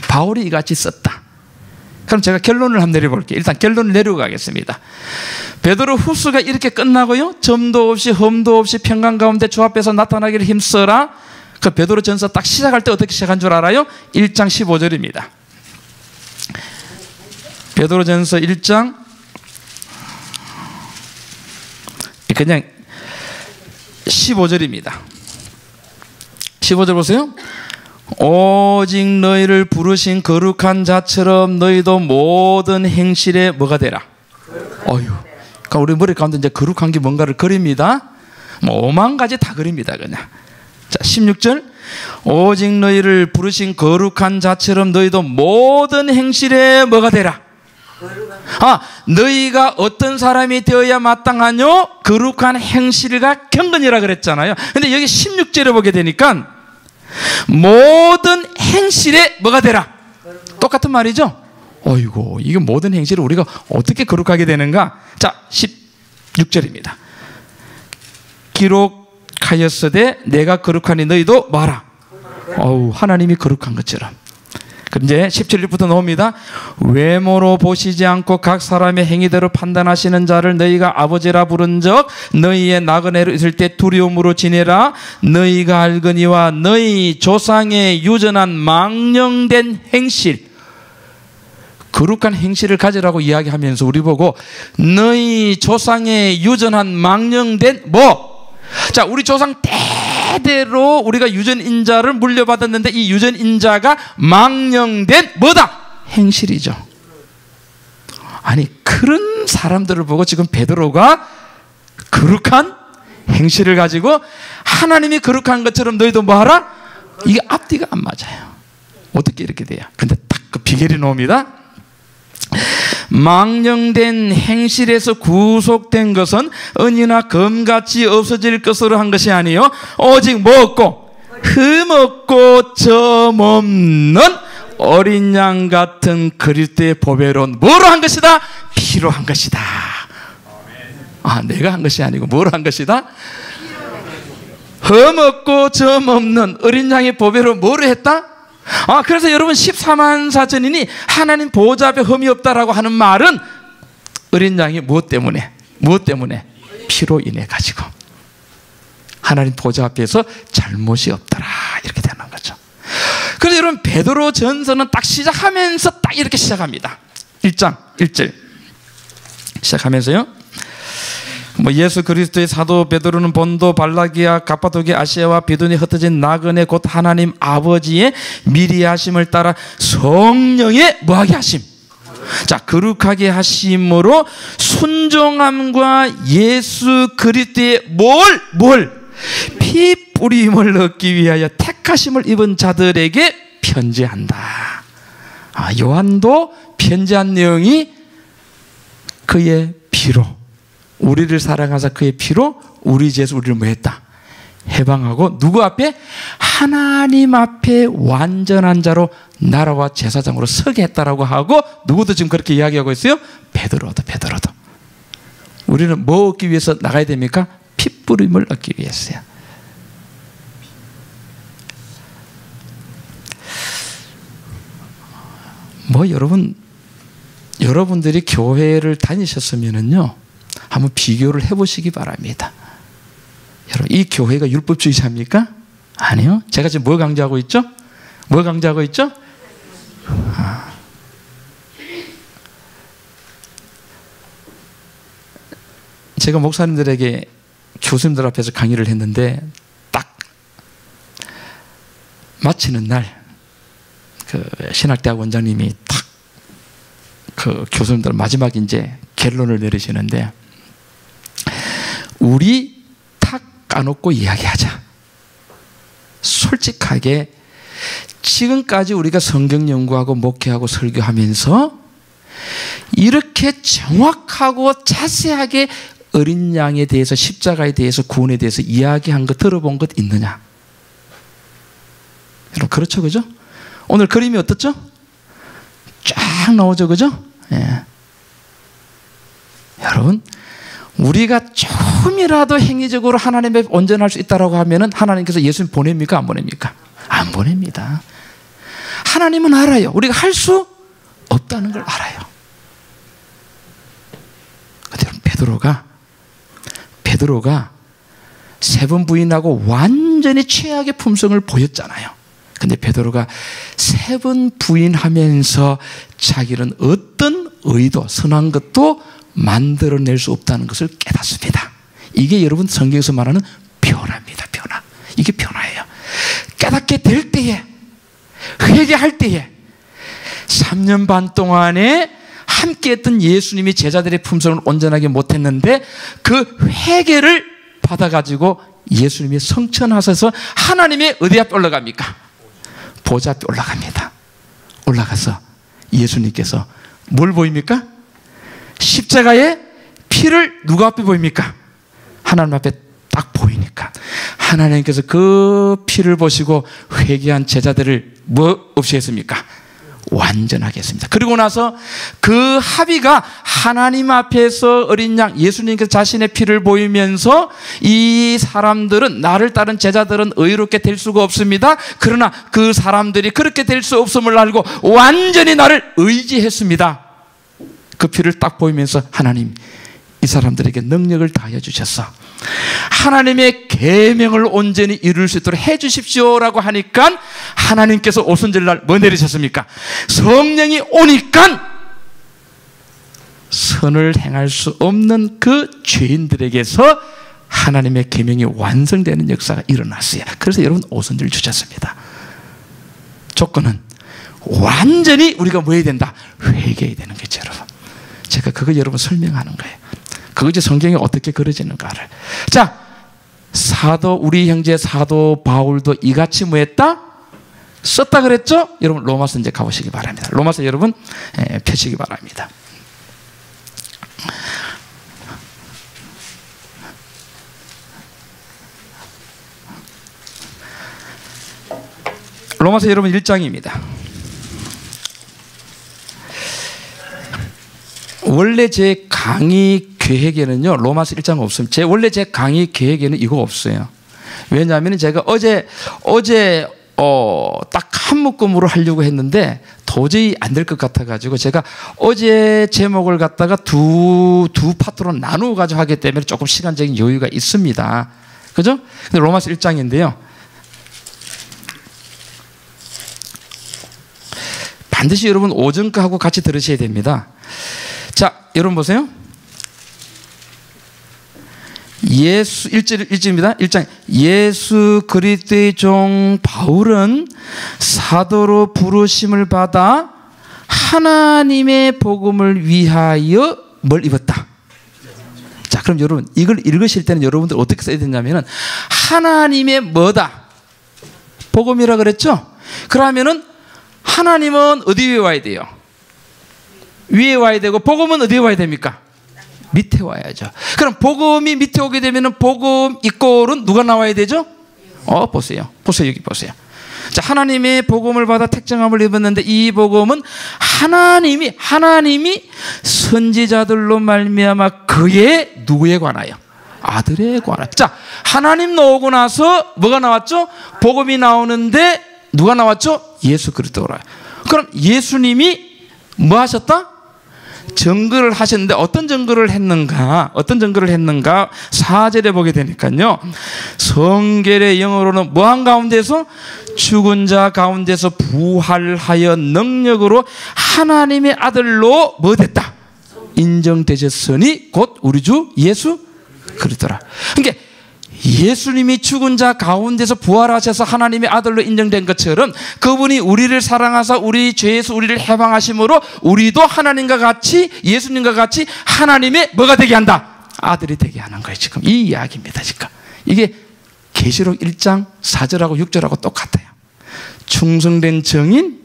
바울이 이같이 썼다. 그럼 제가 결론을 한번 내려볼게요. 일단 결론을 내리고 가겠습니다. 베드로 후서가 이렇게 끝나고요, 점도 없이 흠도 없이 평강 가운데 주 앞에서 나타나기를 힘써라. 그 베드로 전서 딱 시작할 때 어떻게 시작한 줄 알아요? 1장 15절입니다. 베드로 전서 1장 그냥 15절입니다. 15절 보세요. 오직 너희를 부르신 거룩한 자처럼 너희도 모든 행실에 뭐가 되라? 어휴. 그러니까 우리 머리 가운데 이제 거룩한 게 뭔가를 그립니다. 뭐 5만 가지 다 그립니다, 그냥. 자, 16절. 오직 너희를 부르신 거룩한 자처럼 너희도 모든 행실에 뭐가 되라? 너희가 어떤 사람이 되어야 마땅하뇨? 거룩한 행실과 경건이라 그랬잖아요. 근데 여기 16절에 보게 되니까 모든 행실에 뭐가 되라? 똑같은 말이죠? 어이고, 이게 모든 행실을 우리가 어떻게 거룩하게 되는가? 자, 16절입니다. 기록하였으되 내가 거룩하니 너희도 말아. 하나님이 거룩한 것처럼. 이제 17절부터 나옵니다. 외모로 보시지 않고 각 사람의 행위대로 판단하시는 자를 너희가 아버지라 부른 적 너희의 나그네로 있을 때 두려움으로 지내라. 너희가 알거니와 너희 조상의 유전한 망령된 행실, 거룩한 행실을 가지라고 이야기하면서 우리 보고 너희 조상의 유전한 망령된 뭐? 자, 우리 조상 대대로 우리가 유전인자를 물려받았는데 이 유전인자가 망령된 뭐다? 행실이죠. 아니, 그런 사람들을 보고 지금 베드로가 거룩한 행실을 가지고 하나님이 거룩한 것처럼 너희도 뭐 하라? 이게 앞뒤가 안 맞아요. 어떻게 이렇게 돼요? 근데 딱 그 비결이 나옵니다. 망령된 행실에서 구속된 것은 은이나 금같이 없어질 것으로 한 것이 아니요 오직 뭐 없고 흠 없고 점 없는 어린 양 같은 그리스도의 보배로 뭐로 한 것이다? 피로 한 것이다. 내가 한 것이 아니고 뭐로 한 것이다? 흠 없고 점 없는 어린 양의 보배로 뭐로 했다? 그래서 여러분 14만 사천인이 하나님 보좌 앞에 흠이 없다라고 하는 말은 어린 양이 무엇 때문에? 피로 인해 가지고 하나님 보좌 앞에서 잘못이 없더라 이렇게 되는 거죠. 그래서 여러분 베드로 전서는 딱 시작하면서 딱 이렇게 시작합니다. 1장 1절 시작하면서요, 예수 그리스도의 사도 베드로는 본도, 발라기아, 갑바도기아, 아시아와 비두니 흩어진 나그네 곧 하나님 아버지의 미리 하심을 따라 성령의 뭐하게 하심? 자, 거룩하게 하심으로 순종함과 예수 그리스도의 피 뿌림을 얻기 위하여 택하심을 입은 자들에게 편지한다. 요한도 편지한 내용이 그의 피로, 우리를 사랑하사 그의 피로 우리 죄에서 우리를 뭐 했다? 해방하고 누구 앞에? 하나님 앞에 완전한 자로 나라와 제사장으로 서게 했다라고 하고, 누구도 지금 그렇게 이야기하고 있어요? 베드로도. 우리는 뭐 얻기 위해서 나가야 됩니까? 핏부림을 얻기 위해서요. 여러분들이 교회를 다니셨으면은요, 한번 비교를 해보시기 바랍니다. 여러분, 이 교회가 율법주의자입니까? 아니요. 제가 지금 뭘 강조하고 있죠? 제가 목사님들에게 교수님들 앞에서 강의를 했는데 딱 마치는 날 그 신학대학 원장님이 딱 그 교수님들 마지막 이제 결론을 내리시는데, 우리 탁 까놓고 이야기하자. 솔직하게 지금까지 우리가 성경 연구하고 목회하고 설교하면서 이렇게 정확하고 자세하게 어린 양에 대해서, 십자가에 대해서, 구원에 대해서 이야기한 거 들어본 것 있느냐? 여러분, 그렇죠, 그죠? 오늘 그림이 어떻죠? 쫙 나오죠, 그죠? 예. 여러분, 우리가 조금이라도 행위적으로 하나님 앞에 온전할 수 있다고 하면은 하나님께서 예수님 보냅니까? 안 보냅니까? 안 보냅니다. 하나님은 알아요. 우리가 할 수 없다는 걸 알아요. 근데 베드로가 세 번 부인하고 완전히 최악의 품성을 보였잖아요. 근데 베드로가 세 번 부인하면서 자기는 어떤 의도, 선한 것도 만들어낼 수 없다는 것을 깨닫습니다. 이게 여러분 성경에서 말하는 변화입니다. 변화. 이게 변화예요. 깨닫게 될 때에, 회개할 때에 3년 반 동안에 함께했던 예수님이 제자들의 품성을 온전하게 못했는데 그 회개를 받아가지고 예수님이 성천하셔서 하나님의 어디 앞에 올라갑니까? 보좌 앞에 올라갑니다. 올라가서 예수님께서 뭘 보입니까? 십자가의 피를 누가 앞에 보입니까? 하나님 앞에 딱 보이니까 하나님께서 그 피를 보시고 회개한 제자들을 뭐 없이 했습니까? 완전하게 했습니다. 그리고 나서 그 합의가 하나님 앞에서 어린 양 예수님께서 자신의 피를 보이면서 이 사람들은, 나를 따른 제자들은 의롭게 될 수가 없습니다. 그러나 그 사람들이 그렇게 될 수 없음을 알고 완전히 나를 의지했습니다. 그 피를 딱 보이면서 하나님, 이 사람들에게 능력을 다하여 주셨어. 하나님의 계명을 온전히 이룰 수 있도록 해 주십시오라고 하니까 하나님께서 오순절날 뭐 내리셨습니까? 성령이 오니까 선을 행할 수 없는 그 죄인들에게서 하나님의 계명이 완성되는 역사가 일어났어요. 그래서 여러분 오순절 주셨습니다. 조건은 완전히 우리가 뭐 해야 된다? 회개해야 되는 거죠, 여러분. 제가 그거 여러분 설명하는 거예요. 그것이 성경에 어떻게 그려지는가를. 자, 우리 형제 사도 바울도 이같이 뭐 했다? 썼다 그랬죠? 여러분 로마서 이제 가보시기 바랍니다. 로마서 여러분 펴시기 바랍니다. 로마서 여러분 1장입니다. 원래 제 강의 계획에는요, 로마서 1장 없습니다. 원래 제 강의 계획에는 이거 없어요. 왜냐하면 제가 어제 딱 한 묶음으로 하려고 했는데 도저히 안 될 것 같아가지고 제가 어제 제목을 갖다가 두 파트로 나누어 가지고 하기 때문에 조금 시간적인 여유가 있습니다. 그죠? 근데 로마서 1장인데요. 반드시 여러분 오전 거하고 같이 들으셔야 됩니다. 자, 여러분 보세요. 예수 1절입니다. 1장. 예수 그리스도의 종 바울은 사도로 부르심을 받아 하나님의 복음을 위하여 뭘 입었다. 자, 그럼 여러분 이걸 읽으실 때는 여러분들 어떻게 써야 되냐면은 하나님의 뭐다? 복음이라 그랬죠? 그러면은 하나님은 어디 위에 와야 돼요? 위에 와야 되고 복음은 어디에 와야 됩니까? 밑에 와야죠. 그럼 복음이 밑에 오게 되면 복음 이꼴은 누가 나와야 되죠? 보세요. 여기 보세요. 자, 하나님의 복음을 받아 택정함을 입었는데 이 복음은 하나님이 선지자들로 말미암아 그의 누구에 관하여? 아들에 관하여. 자, 하나님 나오고 나서 뭐가 나왔죠? 복음이 나오는데 누가 나왔죠? 예수 그리스도라. 그럼 예수님이 뭐 하셨다? 증거를 하셨는데 어떤 증거를 했는가? 4절에 보게 되니까요. 성결의 영어로는 뭐한 가운데서? 죽은 자 가운데서 부활하여 능력으로 하나님의 아들로 뭐 됐다? 인정되셨으니 곧 우리 주 예수 그리스도라. 그러니까 예수님이 죽은 자 가운데서 부활하셔서 하나님의 아들로 인정된 것처럼 그분이 우리를 사랑하사 우리 죄에서 우리를 해방하심으로 우리도 하나님과 같이, 예수님과 같이 하나님의 뭐가 되게 한다? 아들이 되게 하는 거예요. 지금 이 이야기입니다. 지금 이게 계시록 1장 4절하고 6절하고 똑같아요. 충성된 증인,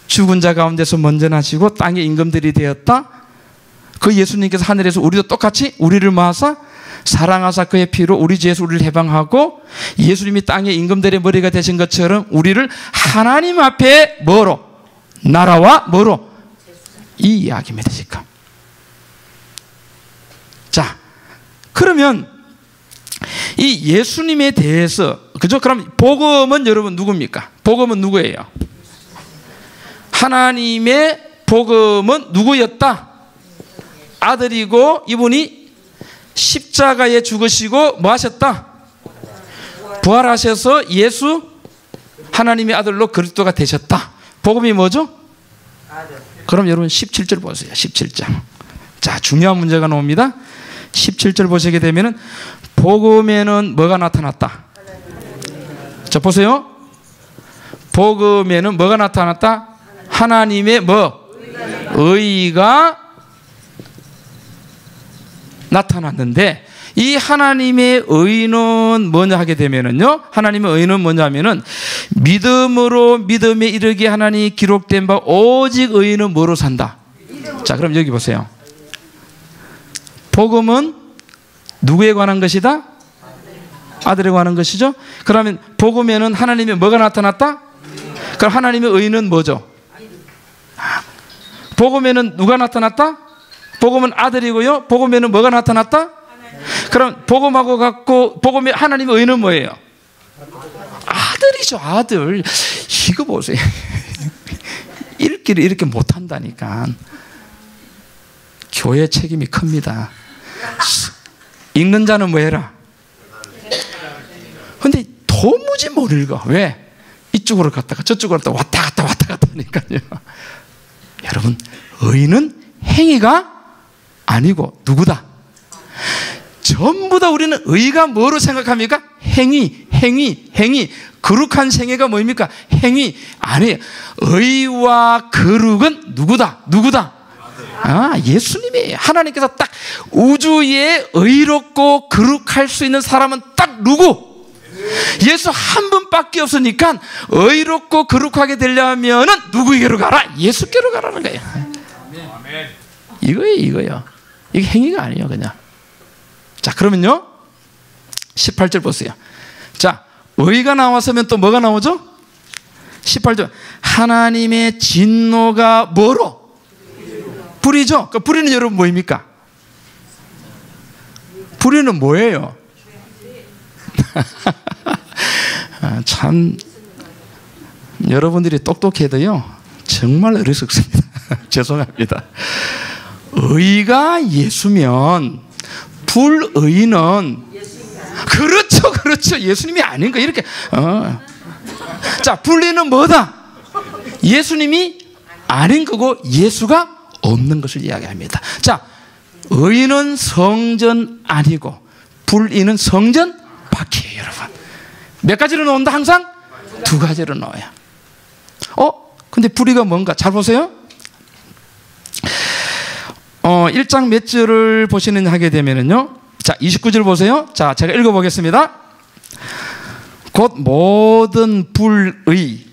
죽은 자 가운데서 먼저 나시고 땅의 임금들이 되었다. 그 예수님께서 하늘에서 우리도 똑같이 우리를 모아서 사랑하사 그의 피로 우리 죄에서 우리를 해방하고 예수님이 땅의 임금들의 머리가 되신 것처럼 우리를 하나님 앞에 뭐로? 나라와 뭐로? 이 이야기입니다. 지금. 자, 그러면 이 예수님에 대해서 그죠? 그럼 복음은 여러분 누굽니까? 복음은 누구예요? 하나님의 복음은 누구였다? 아들이고 이분이 십자가에 죽으시고 뭐 하셨다? 부활하셔서 예수 하나님의 아들로 그리스도가 되셨다. 복음이 뭐죠? 그럼 여러분 17절 보세요. 17장. 자, 중요한 문제가 나옵니다. 17절 보시게 되면은 복음에는 뭐가 나타났다? 자, 보세요. 복음에는 뭐가 나타났다? 하나님의 뭐? 의가 나타났는데 이 하나님의 의는 뭐냐 하게 되면은요, 하나님의 의는 뭐냐면은 믿음으로 믿음에 이르게 하나님이 기록된 바 오직 의는 뭐로 산다? 자, 그럼 여기 보세요. 복음은 누구에 관한 것이다? 아들에 관한 것이죠. 그러면 복음에는 하나님의 뭐가 나타났다? 그럼 하나님의 의는 뭐죠? 복음에는 누가 나타났다? 복음은 아들이고요. 복음에는 뭐가 나타났다? 그럼 복음하고 같고 복음의 하나님의 의는 뭐예요? 아들이죠. 아들. 이거 보세요. 읽기를 이렇게 못한다니까. 교회 책임이 큽니다. 읽는 자는 뭐 해라? 근데 도무지 못 읽어. 왜? 이쪽으로 갔다가 저쪽으로 갔다가 왔다 갔다 하니까요. 여러분, 의는 행위가 아니고 누구다? 전부 다 우리는 의가 뭐로 생각합니까? 행위. 거룩한 생애가 뭐입니까? 행위 아니에요. 의와 거룩은 누구다? 예수님이에요. 하나님께서 딱 우주에 의롭고 거룩할 수 있는 사람은 딱 누구? 예수 한 분밖에 없으니까 의롭고 거룩하게 되려면은 누구에게로 가라? 예수께로 가라는 거예요. 이거예요. 이게 행위가 아니에요, 그냥. 자, 그러면요, 18절 보세요. 자, 의가 나왔으면 또 뭐가 나오죠? 18절. 하나님의 진노가 뭐로? 불이죠. 그 불이는 여러분 뭐입니까? 불이는 뭐예요? 참 여러분들이 똑똑해도요 정말 어리석습니다. 죄송합니다. 의가 예수면 불의는 그렇죠. 예수님이 아닌 거 이렇게. 자, 불의는 뭐다? 예수님이 아닌 거고 예수가 없는 것을 이야기합니다. 자, 의는 성전 아니고 불의는 성전 밖이에요, 여러분. 몇 가지로 나온다? 항상 두 가지로 나와요. 근데 불의가 뭔가? 잘 보세요. 1장 몇 절을 보시느냐 하게 되면은요. 자, 29절 보세요. 자, 제가 읽어보겠습니다. 곧 모든 불의,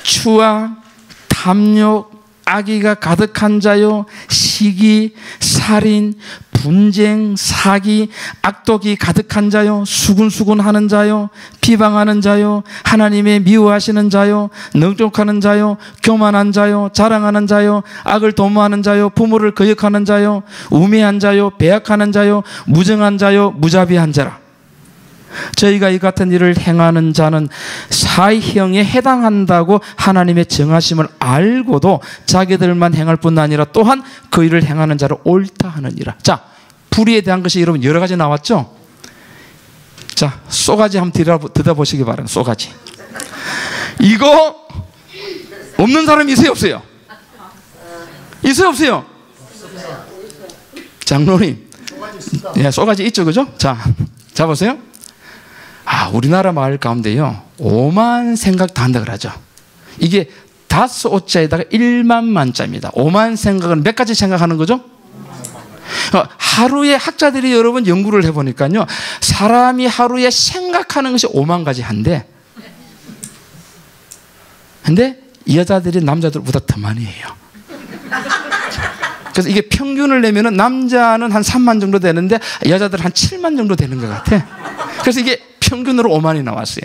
추악, 탐욕, 악의가 가득한 자요, 시기, 살인, 분쟁, 사기, 악독이 가득한 자요, 수군수군하는 자요, 비방하는 자요, 하나님의 미워하시는 자요, 능욕하는 자요, 교만한 자요, 자랑하는 자요, 악을 도모하는 자요, 부모를 거역하는 자요, 우매한 자요, 배약하는 자요, 무정한 자요, 무자비한 자라. 저희가 이 같은 일을 행하는 자는 사형에 해당한다고 하나님의 정하심을 알고도 자기들만 행할 뿐 아니라 또한 그 일을 행하는 자를 옳다 하느니라. 자, 불의에 대한 것이 여러분 여러 가지 나왔죠? 자, 쏘가지 한번 들어보시기 바랍니다. 쏘가지. 이거 없는 사람이 있어요, 없어요? 있어요, 없어요? 장로님, 쏘가지 있죠, 그죠? 자, 보세요. 우리나라 마을 가운데요 5만 생각 다 한다 그러죠. 이게 5오자에다가 1만 만자입니다. 5만 생각은 몇 가지 생각하는 거죠? 하루에 학자들이 여러분 연구를 해보니까요 사람이 하루에 생각하는 것이 5만 가지 한데, 근데 여자들이 남자들보다 더 많이 해요. 그래서 이게 평균을 내면은 남자는 한 3만 정도 되는데 여자들은 한 7만 정도 되는 것 같아. 그래서 이게 평균으로 5만이 나왔어요.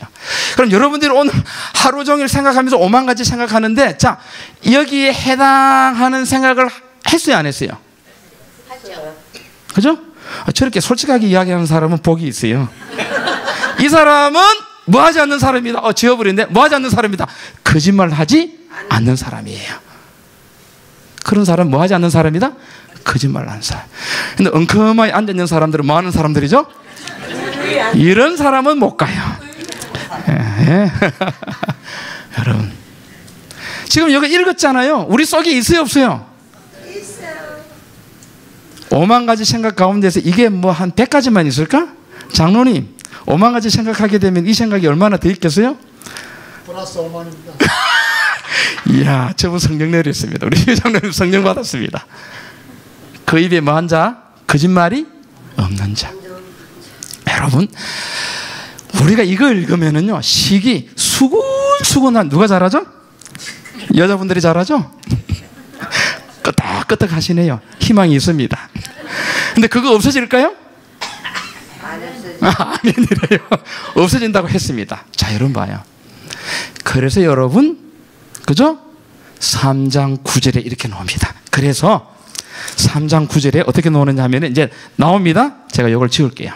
그럼 여러분들이 오늘 하루 종일 생각하면서 5만 가지 생각하는데, 자, 여기에 해당하는 생각을 했어요, 안 했어요? 하죠. 그죠? 저렇게 솔직하게 이야기하는 사람은 복이 있어요. 이 사람은 뭐 하지 않는 사람이다. 지워버리는데 뭐 하지 않는 사람이다. 거짓말 하지 않는 사람이에요. 그런 사람 뭐 하지 않는 사람이다? 거짓말 하는 사람. 근데 엉큼하게 앉아있는 사람들은 뭐 하는 사람들이죠? 이런 사람은 못 가요. 여러분, 지금 여기 읽었잖아요. 우리 속에 있어요, 없어요? 있어요. 5만 가지 생각 가운데서 이게 뭐 한 100가지만 있을까? 장로님, 5만 가지 생각하게 되면 이 생각이 얼마나 더 있겠어요? 플러스 5만입니다. 이야, 저분 성령 내렸습니다. 우리 장로님 성령 받았습니다. 그 입에 뭐 한 자? 거짓말이 없는 자. 여러분, 우리가 이거 읽으면은요, 식이 수근수근한, 누가 잘하죠? 여자분들이 잘하죠? 끄덕끄덕 하시네요. 희망이 있습니다. 근데 그거 없어질까요? 아멘이래요. 없어진다고 했습니다. 자, 여러분 봐요. 그래서 여러분, 그죠? 3장 9절에 이렇게 나옵니다. 그래서 3장 9절에 어떻게 나오느냐 하면 이제 나옵니다. 제가 이걸 지울게요.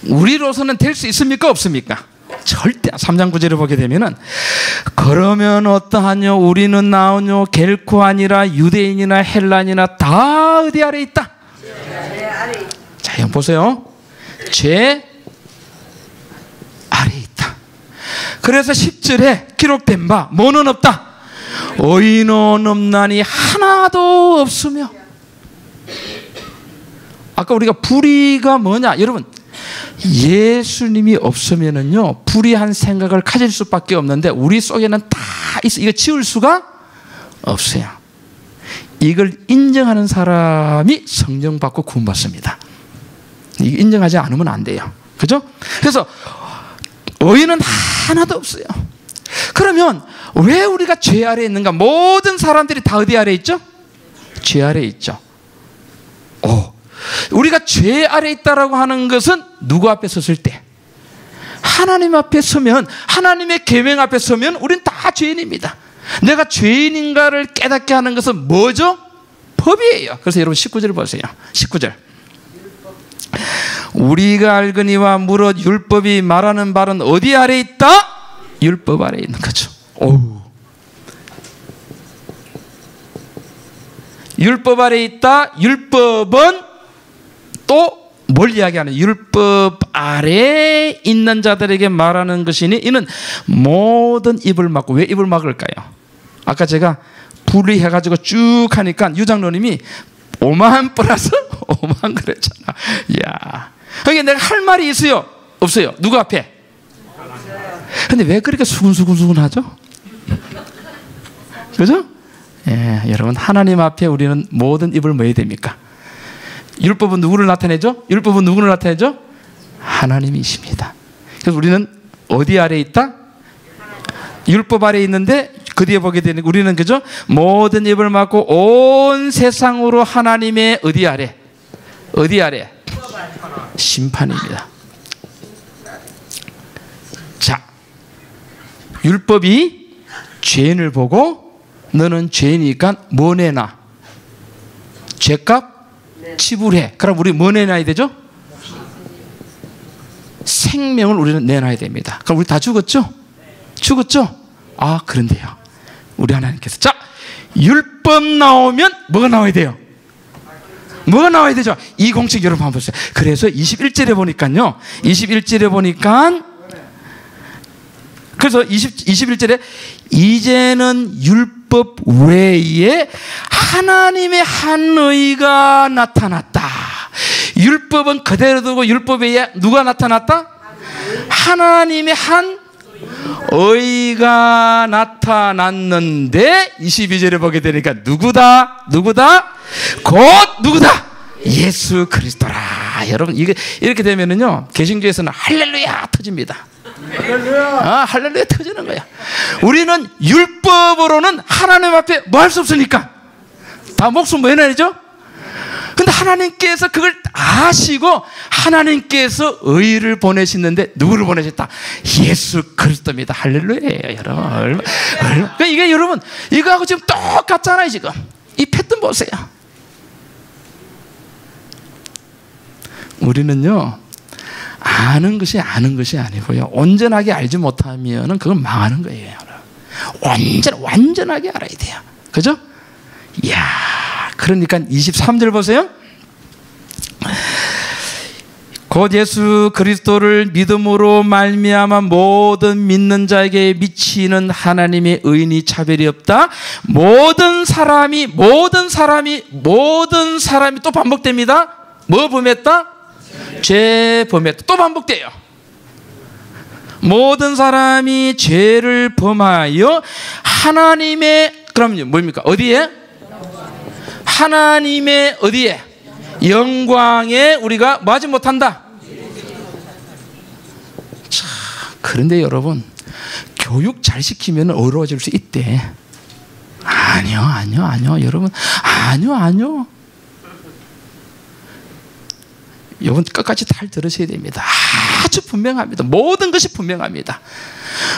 우리로서는 될 수 있습니까? 없습니까? 절대. 3장 9절을 보게 되면은, 그러면 어떠하뇨? 우리는 나오뇨? 결코 아니라 유대인이나 헬란이나 다 어디 아래 있다? 자, 이거 보세요. 죄 아래 있다. 그래서 10절에 기록된 바 뭐는 없다? 의인은 없나니 하나도 없으며. 아까 우리가 불의가 뭐냐? 여러분, 예수님이 없으면은요, 불의한 생각을 가질 수밖에 없는데 우리 속에는 다 있어. 이거 지울 수가 없어요. 이걸 인정하는 사람이 성령 받고 구원받습니다. 이거 인정하지 않으면 안 돼요. 그죠? 그래서 의인은 하나도 없어요. 그러면 왜 우리가 죄 아래에 있는가? 모든 사람들이 다 어디 아래에 있죠? 죄 아래에 있죠. 우리가 죄 아래에 있다라고 하는 것은 누구 앞에 섰을 때? 하나님 앞에 서면, 하나님의 계명 앞에 서면 우리는 다 죄인입니다. 내가 죄인인가를 깨닫게 하는 것은 뭐죠? 법이에요. 그래서 여러분 19절 보세요. 19절. 우리가 알거니와 무릇 율법이 말하는 바는 어디 아래 있다? 율법 아래 있는 거죠. 율법 아래 있다. 율법은 또 뭘 이야기하는? 율법 아래에 있는 자들에게 말하는 것이니 이는 모든 입을 막고. 왜 입을 막을까요? 아까 제가 분리해가지고 쭉 하니까 유장로님이 5만 플러스 5만 그랬잖아. 이야, 그러니까 내가 할 말이 있어요? 없어요? 누구 앞에? 근데 왜 그렇게 수근수근 하죠? 그죠? 예, 여러분, 하나님 앞에 우리는 모든 입을 뭐 해야 됩니까? 율법은 누구를 나타내죠? 율법은 누구를 나타내죠? 하나님이십니다. 그래서 우리는 어디 아래에 있다? 율법 아래에 있는데 그 뒤에 보게 되는, 우리는 그죠? 모든 입을 막고 온 세상으로 하나님의 어디 아래? 어디 아래? 심판입니다. 자, 율법이 죄인을 보고 너는 죄인이니까 뭐 내놔? 죄값 치불해. 그럼 우리 뭐 내놔야 되죠? 생명을 우리는 내놔야 됩니다. 그럼 우리 다 죽었죠? 죽었죠? 아, 그런데요, 우리 하나님께서, 자, 율법 나오면 뭐가 나와야 돼요? 뭐가 나와야 되죠? 이 공식 여러분 한번 보세요. 그래서 21절에 보니까요, 21절에 보니까, 그래서 21절에 이제는 율법 외에 하나님의 한 의가 나타났다. 율법은 그대로 두고 율법 외에 누가 나타났다? 하나님의 한 의가 나타났는데 22절에 보게 되니까 누구다? 누구다? 곧 누구다? 예수 그리스도라. 여러분, 이게 이렇게 되면은요, 개신교에서는 할렐루야 터집니다. 아, 할렐루야 터지는 거야. 우리는 율법으로는 하나님 앞에 뭐 할 수 없으니까 다 목숨 뭐 해놔야죠. 근데 하나님께서 그걸 아시고 하나님께서 의를 보내시는데 누구를 보내셨다? 예수 그리스도입니다. 할렐루야예요, 여러분. 그러니까 이게 여러분 이거하고 지금 똑같잖아요. 지금 이 패턴 보세요. 우리는요 아는 것이 아니고요 온전하게 알지 못하면은 그건 망하는 거예요. 완전하게 알아야 돼요. 그죠? 이야, 그러니까 23절 보세요. 곧 예수 그리스도를 믿음으로 말미암아 모든 믿는 자에게 미치는 하나님의 의인이 차별이 없다. 모든 사람이 또 반복됩니다. 뭐 범했다? 죄 범했다. 또 반복돼요. 모든 사람이 죄를 범하여 하나님의 그럼요 뭡니까? 어디에? 하나님의 어디에? 영광에 우리가 뭐 하지 못한다. 자, 그런데 여러분 교육 잘 시키면 어려워질 수 있대. 아니요 여러분 아니요 여러분 끝까지 잘 들으셔야 됩니다. 아주 분명합니다. 모든 것이 분명합니다.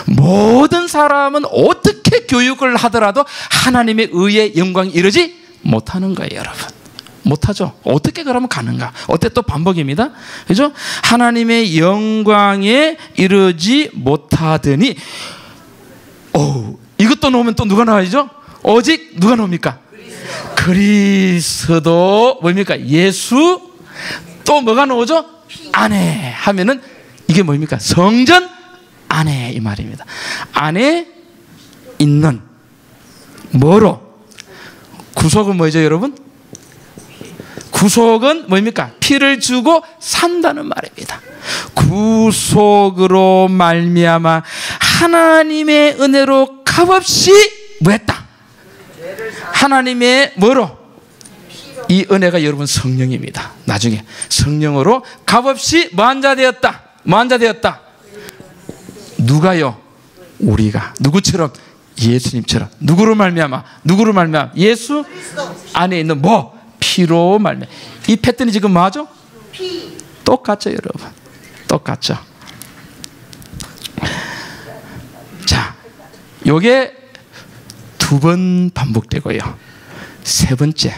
모든 사람은 어떻게 교육을 하더라도 하나님의 의의 영광이 이르지 못하는 거예요. 여러분 못하죠. 어떻게 그러면 가는가? 어때? 또 반복입니다. 그죠? 하나님의 영광에 이르지 못하더니 이것도 놓으면 또 누가 나와야죠? 오직 누가 나옵니까? 그리스도 뭡니까? 예수 또 뭐가 나오죠? 안에 하면은 이게 뭡니까? 성전 안에 이 말입니다. 안에 있는 뭐로? 구속은 뭐죠 여러분? 구속은 뭡니까? 피를 주고 산다는 말입니다. 구속으로 말미암아 하나님의 은혜로 값없이 뭐했다? 하나님의 뭐로? 이 은혜가 여러분 성령입니다. 나중에 성령으로 값없이 뭐한 자 되었다? 뭐한 자 되었다? 누가요? 우리가 누구처럼? 예수님처럼. 누구로 말미암아? 예수 안에 있는 뭐? 피로 말미암아. 이 패턴이 지금 뭐죠? 똑같죠 여러분. 똑같죠. 자, 요게 두 번 반복되고요. 세 번째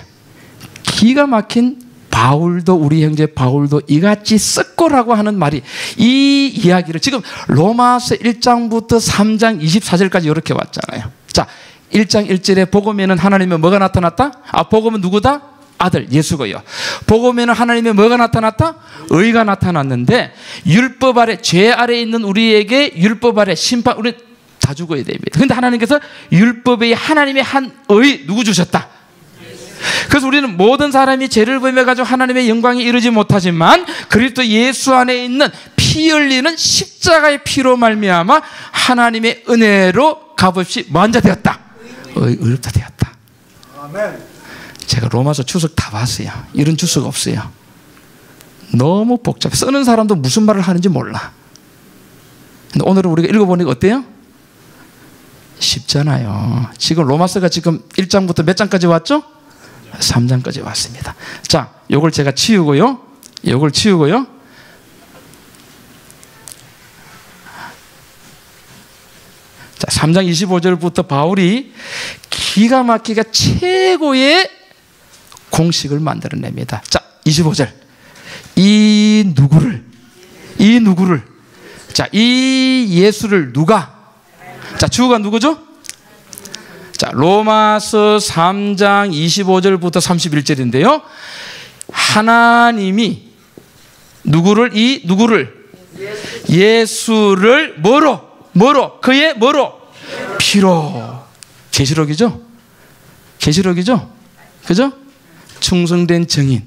기가 막힌 바울도 우리 형제 바울도 이같이 썩고라고 하는 말이 이 이야기를 지금 로마서 1장부터 3장 24절까지 이렇게 왔잖아요. 자, 1장 1절에 복음에는 하나님의 뭐가 나타났다? 복음은 누구다? 아들 예수고요. 복음에는 하나님의 뭐가 나타났다? 의가 나타났는데 율법 아래 죄 아래 있는 우리에게 율법 아래 심판 우리 다 죽어야 됩니다. 그런데 하나님께서 율법에 하나님의 한 의 누구 주셨다? 그래서 우리는 모든 사람이 죄를 범해가지고 하나님의 영광에 이르지 못하지만 그리스도 예수 안에 있는 피 흘리는 십자가의 피로 말미암아 하나님의 은혜로 값없이 뭐한 자 되었다? 의롭다 되었다. 아멘. 제가 로마서 주석 다 봤어요. 이런 주석 없어요. 너무 복잡해. 쓰는 사람도 무슨 말을 하는지 몰라. 근데 오늘은 우리가 읽어보니까 어때요? 쉽잖아요. 지금 로마서가 지금 1장부터 몇 장까지 왔죠? 3장까지 왔습니다. 자, 요걸 제가 치우고요. 자, 3장 25절부터 바울이 기가 막히게 최고의 공식을 만들어냅니다. 자, 25절. 이 누구를. 자, 이 예수를 누가? 자, 주가 누구죠? 자, 로마서 3장 25절부터 31절인데요. 하나님이 누구를 예수를 뭐로? 그의 뭐로? 피로. 계시록이죠? 그죠? 충성된 증인.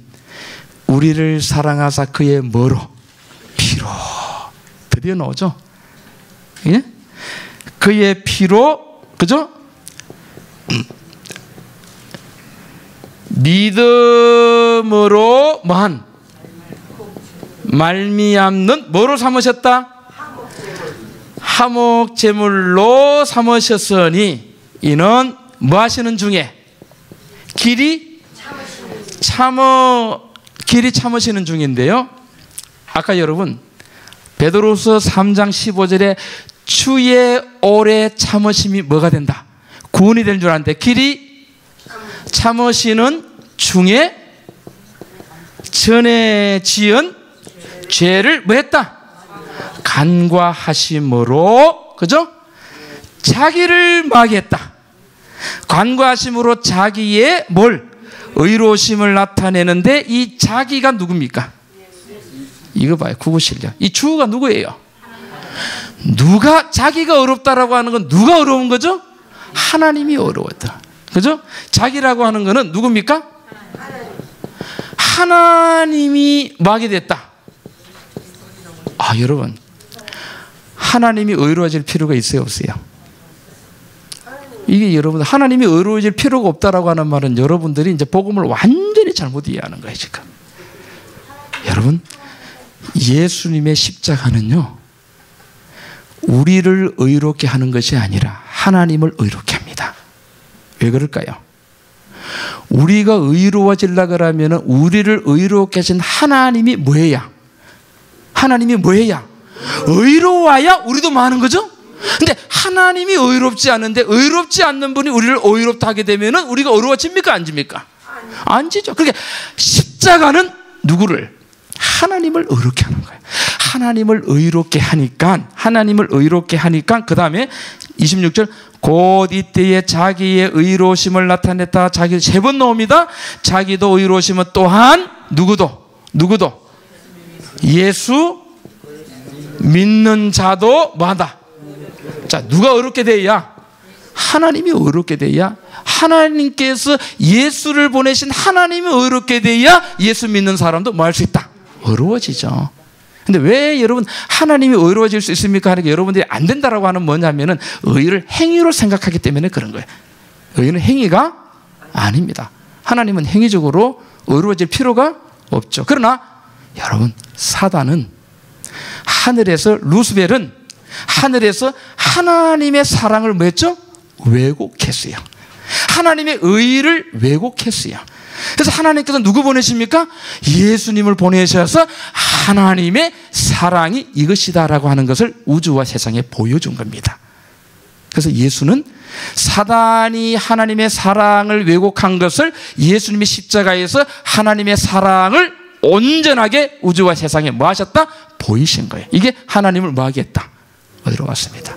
우리를 사랑하사 그의 뭐로? 피로. 드디어 나오죠? 예? 그의 피로, 그죠? 믿음으로 뭐한 말미암는 뭐로 삼으셨다? 화목 제물로 삼으셨으니 이는 뭐 하시는 중에 길이 참으시는 중인데요. 아까 여러분 베드로서 3장 15절에 주의 오래 참으심이 뭐가 된다? 구원이 되는 줄 아는데 길이 참으시는 중에 전에 지은 죄를 뭐 했다? 간과하심으로, 그죠? 자기를 마귀했다. 간과하심으로 자기의 뭘? 의로우심을 나타내는데 이 자기가 누굽니까? 이거 봐요. 국어실력. 이 주어가 누구예요? 누가 자기가 어렵다라고 하는 건 누가 어려운 거죠? 하나님이 어려웠다. 그죠? 자기라고 하는 거는 누굽니까? 하나님이 마귀 됐다. 아, 여러분. 하나님이 의로워질 필요가 있어요, 없어요? 이게 여러분, 하나님이 의로워질 필요가 없다라고 하는 말은 여러분들이 이제 복음을 완전히 잘못 이해하는 거예요, 지금. 여러분, 예수님의 십자가는요, 우리를 의롭게 하는 것이 아니라 하나님을 의롭게 합니다. 왜 그럴까요? 우리가 의로워지려고 하면 우리를 의롭게 하신 하나님이 뭐해야? 하나님이 뭐해야? 의로워야 우리도 많은 거죠? 근데 하나님이 의롭지 않은데 의롭지 않는 분이 우리를 의롭다 하게 되면 우리가 의로워집니까? 안 집니까? 안 지죠. 그러니까 십자가는 누구를? 하나님을 의롭게 하는 거예요. 하나님을 의롭게 하니까 그 다음에 26절 곧 이때에 자기의 의로우심을 나타냈다. 자기 세 번 나옵니다. 자기도 의로우심은 또한 누구도 예수 믿는 자도 뭐한다? 자, 누가 의롭게 돼야? 하나님이 의롭게 돼야, 하나님께서 예수를 보내신 하나님이 의롭게 돼야 예수 믿는 사람도 뭐 할 수 있다? 의로워지죠. 근데 왜 여러분 하나님이 의로워질 수 있습니까? 하니까 여러분들이 안 된다라고 하는 뭐냐면은 의를 행위로 생각하기 때문에 그런 거예요. 의는 행위가 아닙니다. 하나님은 행위적으로 의로워질 필요가 없죠. 그러나 여러분, 사단은 하늘에서, 루스벨은 하늘에서 하나님의 사랑을 뭐 했죠? 왜곡했어요. 하나님의 의를 왜곡했어요. 그래서 하나님께서 누구 보내십니까? 예수님을 보내셔서 하나님의 사랑이 이것이다라고 하는 것을 우주와 세상에 보여준 겁니다. 그래서 예수는 사단이 하나님의 사랑을 왜곡한 것을 예수님이 십자가에서 하나님의 사랑을 온전하게 우주와 세상에 뭐 하셨다? 보이신 거예요. 이게 하나님을 뭐 하겠다? 어디로 왔습니다.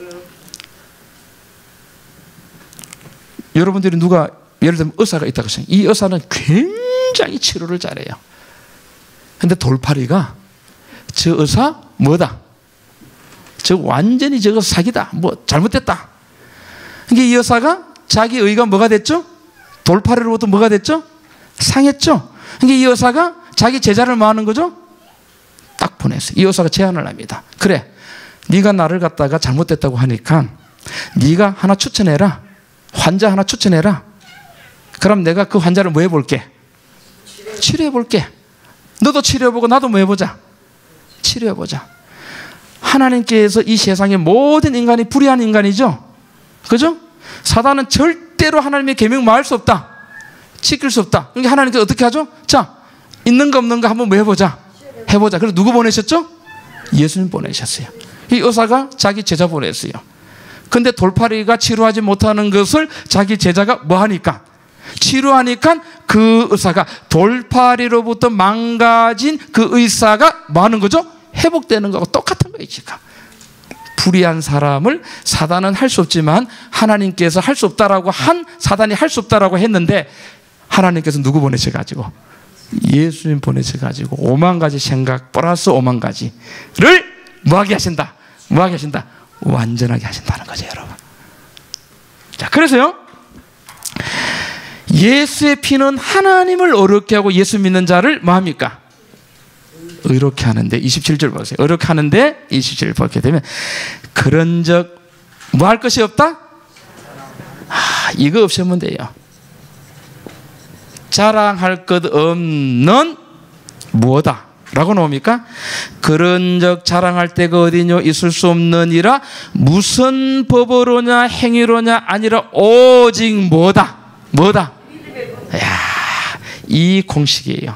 여러분들이 누가 예를 들면 의사가 있다고 생각해요. 이 의사는 굉장히 치료를 잘해요. 근데 돌팔이가 저 의사 뭐다? 저 완전히 저거 사기다. 뭐 잘못됐다. 그러니까 이 의사가 자기 의가 뭐가 됐죠? 돌팔이로부터 뭐가 됐죠? 상했죠. 그러니까 이 의사가 자기 제자를 뭐 하는 거죠? 딱 보냈어요. 이 의사가 제안을 합니다. 그래, 네가 나를 갖다가 잘못됐다고 하니까 네가 하나 추천해라. 환자 하나 추천해라. 그럼 내가 그 환자를 뭐 해볼게? 치료해볼게. 너도 치료해보고 나도 뭐 해보자? 치료해보자. 하나님께서 이 세상의 모든 인간이 불의한 인간이죠? 그죠? 사단은 절대로 하나님의 계명 말할 수 없다. 지킬 수 없다. 그러니까 하나님께서 어떻게 하죠? 자, 있는 거 없는 거 한번 뭐 해보자. 해보자. 그래서 누구 보내셨죠? 예수님 보내셨어요. 이 의사가 자기 제자 보냈어요. 근데 돌팔이가 치료하지 못하는 것을 자기 제자가 뭐 하니까? 치료하니까 그 의사가 돌팔이로부터 망가진 그 의사가 뭐 하는 거죠? 회복되는 거하고 똑같은 거예요, 지금. 불의한 사람을 사단은 할 수 없지만 하나님께서 할 수 없다라고 사단이 할 수 없다라고 했는데 하나님께서 누구 보내셔가지고? 예수님 보내셔가지고 5만 가지 생각 플러스 5만 가지를 뭐하게 하신다? 뭐하게 하신다? 완전하게 하신다는 거죠, 여러분. 자, 그래서요, 예수의 피는 하나님을 어렵게 하고 예수 믿는 자를 뭐합니까? 의롭게 하는데, 27절 보세요. 의롭게 하는데 27절 보게 되면 그런 적 뭐 할 것이 없다? 이거 없으면 돼요. 자랑할 것 없는 뭐다? 라고 나옵니까? 그런즉 자랑할 때가 어디뇨? 있을 수 없느니라. 무슨 법으로냐 행위로냐 아니라 오직 뭐다? 야, 이 공식이에요.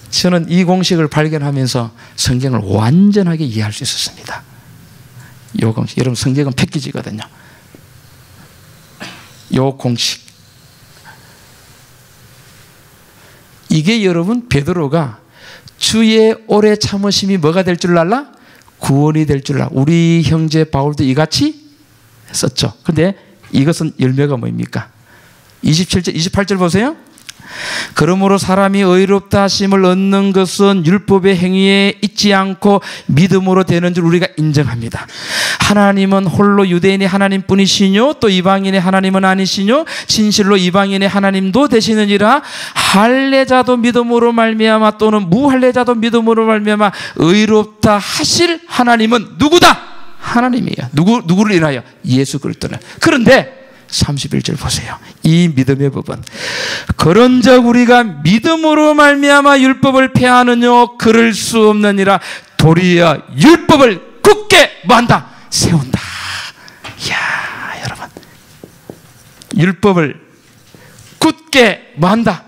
저는 이 공식을 발견하면서 성경을 완전하게 이해할 수 있었습니다. 이 공식. 여러분, 성경은 패키지거든요. 이 공식. 이게 여러분, 베드로가 주의 오래 참으심이 뭐가 될 줄 알라? 구원이 될 줄 알라. 우리 형제 바울도 이같이 썼죠. 근데 이것은 열매가 뭡니까? 27절, 28절 보세요. 그러므로 사람이 의롭다 하심을 얻는 것은 율법의 행위에 있지 않고 믿음으로 되는 줄 우리가 인정합니다. 하나님은 홀로 유대인의 하나님뿐이시뇨 또 이방인의 하나님은 아니시뇨 진실로 이방인의 하나님도 되시느니라. 할례자도 믿음으로 말미암아 또는 무할례자도 믿음으로 말미암아 의롭다 하실 하나님은 누구다? 하나님이에요. 누구를 인하여? 예수 그리스도를. 그런데 31절 보세요. 이 믿음의 법은 그런즉 우리가 믿음으로 말미암아 율법을 폐하느뇨 그럴 수 없느니라. 도리어 율법을 굳게 뭐한다? 세운다. 이야, 여러분, 율법을 굳게 뭐한다?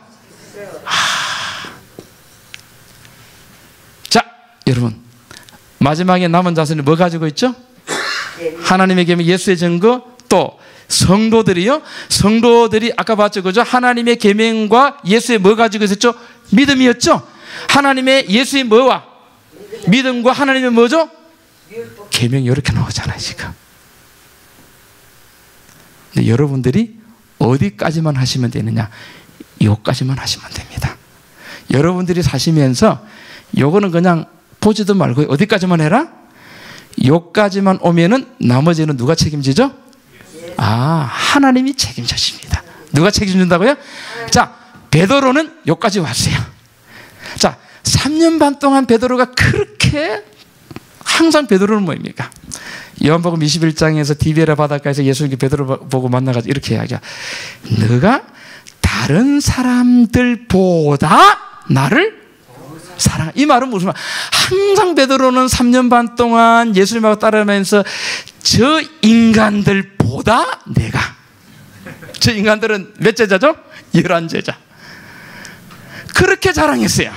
자, 여러분, 마지막에 남은 자손이 뭐 가지고 있죠? 하나님의 계명, 예수의 증거, 또 성도들이요. 성도들이 아까 봤죠, 그죠? 하나님의 계명과 예수의 뭐 가지고 있었죠? 믿음이었죠. 하나님의 예수의 뭐와 믿음과 하나님의 뭐죠? 계명이 이렇게 나오잖아요, 지금. 근데 여러분들이 어디까지만 하시면 되느냐? 요까지만 하시면 됩니다. 여러분들이 사시면서 요거는 그냥 보지도 말고 어디까지만 해라? 요까지만 오면은 나머지는 누가 책임지죠? 하나님이 책임져십니다. 누가 책임진다고요? 자, 베드로는 여기까지 왔어요. 자, 3년 반 동안 베드로가 그렇게 항상 베드로는 뭐입니까? 요한복음 21장에서 디베라 바닷가에서 예수님이 베드로 보고 만나가지고 이렇게 이야기해요. 너가 다른 사람들보다 나를 사랑. 이 말은 무슨 말? 항상 베드로는 3년 반 동안 예수님하고 따르면서 저 인간들보다 내가. 저 인간들은 몇 제자죠? 11제자. 그렇게 자랑했어요.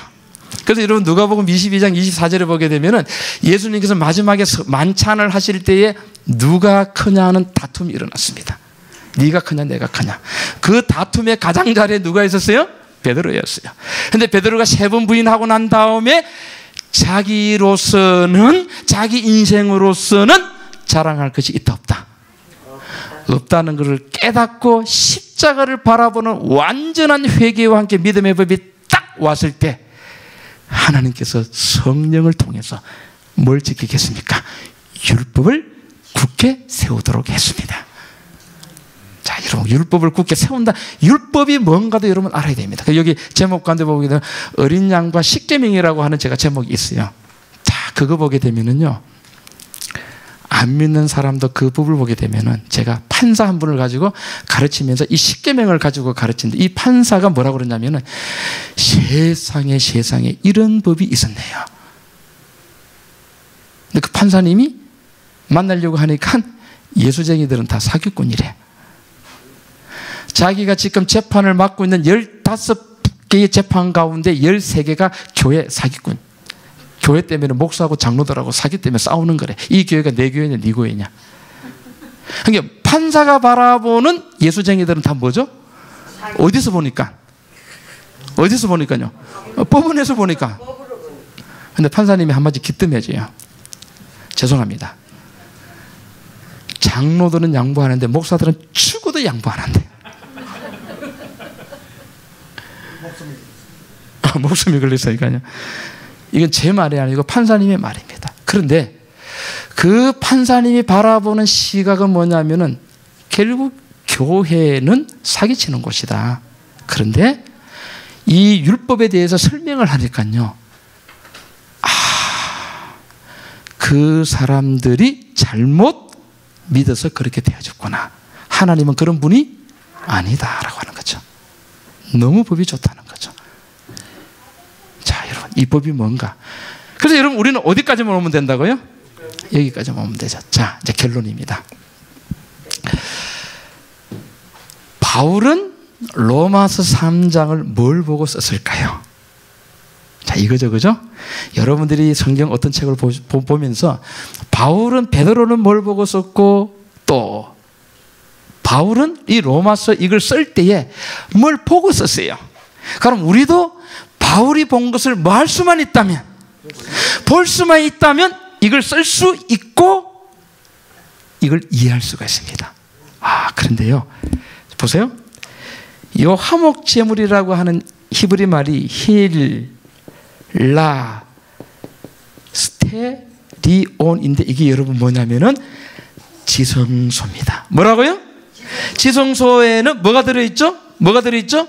그래서 여러분 누가복음 22장 24절에 보게 되면은 예수님께서 마지막에 만찬을 하실 때에 누가 크냐 하는 다툼이 일어났습니다. 네가 크냐 내가 크냐. 그 다툼의 가장자리에 누가 있었어요? 베드로였어요. 근데 베드로가 3번 부인하고 난 다음에 자기로서는, 자기 인생으로서는 자랑할 것이 있다 없다? 없다는 것을 깨닫고 십자가를 바라보는 완전한 회개와 함께 믿음의 법이 딱 왔을 때 하나님께서 성령을 통해서 뭘 지키겠습니까? 율법을 굳게 세우도록 했습니다. 자, 여러분, 율법을 굳게 세운다. 율법이 뭔가도 여러분 알아야 됩니다. 여기 제목 가운데 보게 되면 어린 양과 십계명이라고 하는 제가 제목이 있어요. 자, 그거 보게 되면은요, 안 믿는 사람도 그 법을 보게 되면은 제가 판사 한 분을 가지고 가르치면서 이 십계명을 가지고 가르치는데 이 판사가 뭐라고 그러냐면은 세상에 이런 법이 있었네요. 근데 그 판사님이 만나려고 하니까 예수쟁이들은 다 사기꾼이래. 자기가 지금 재판을 맡고 있는 15개의 재판 가운데 13개가 교회 사기꾼. 교회 때문에 목사하고 장로들하고 사기 때문에 싸우는 거래. 이 교회가 내 교회냐 네 교회냐. 그러니까 판사가 바라보는 예수쟁이들은 다 뭐죠? 어디서 보니까? 어디서 보니까요? 법원에서 보니까. 근데 판사님이 한마디 기뜸해져요. 죄송합니다. 장로들은 양보하는데 목사들은 죽어도 양보 안 한대. 목숨이 걸렸으니까요. 이건 제 말이 아니고 판사님의 말입니다. 그런데 그 판사님이 바라보는 시각은 뭐냐면은 결국 교회는 사기치는 곳이다. 그런데 이 율법에 대해서 설명을 하니까요, 그 사람들이 잘못 믿어서 그렇게 되어졌구나. 하나님은 그런 분이 아니다라고 하는 거죠. 너무 법이 좋다는 거죠. 자, 여러분, 이 법이 뭔가. 그래서 여러분 우리는 어디까지만 오면 된다고요? 여기까지만 오면 되죠. 자, 이제 결론입니다. 바울은 로마서 3장을 뭘 보고 썼을까요? 자, 이거죠, 그죠? 여러분들이 성경 어떤 책을 보면서 바울은 베드로는 뭘 보고 썼고 또 바울은 이 로마서 이걸 쓸 때에 뭘 보고 썼어요. 그럼 우리도 바울이 본 것을 뭐 할 수만 있다면, 볼 수만 있다면 이걸 쓸 수 있고 이걸 이해할 수가 있습니다. 그런데요, 보세요. 이 화목 제물이라고 하는 히브리 말이 힐라 스테리온인데 이게 여러분 뭐냐면은 지성소입니다. 뭐라고요? 지성소에는 뭐가 들어있죠? 뭐가 들어있죠?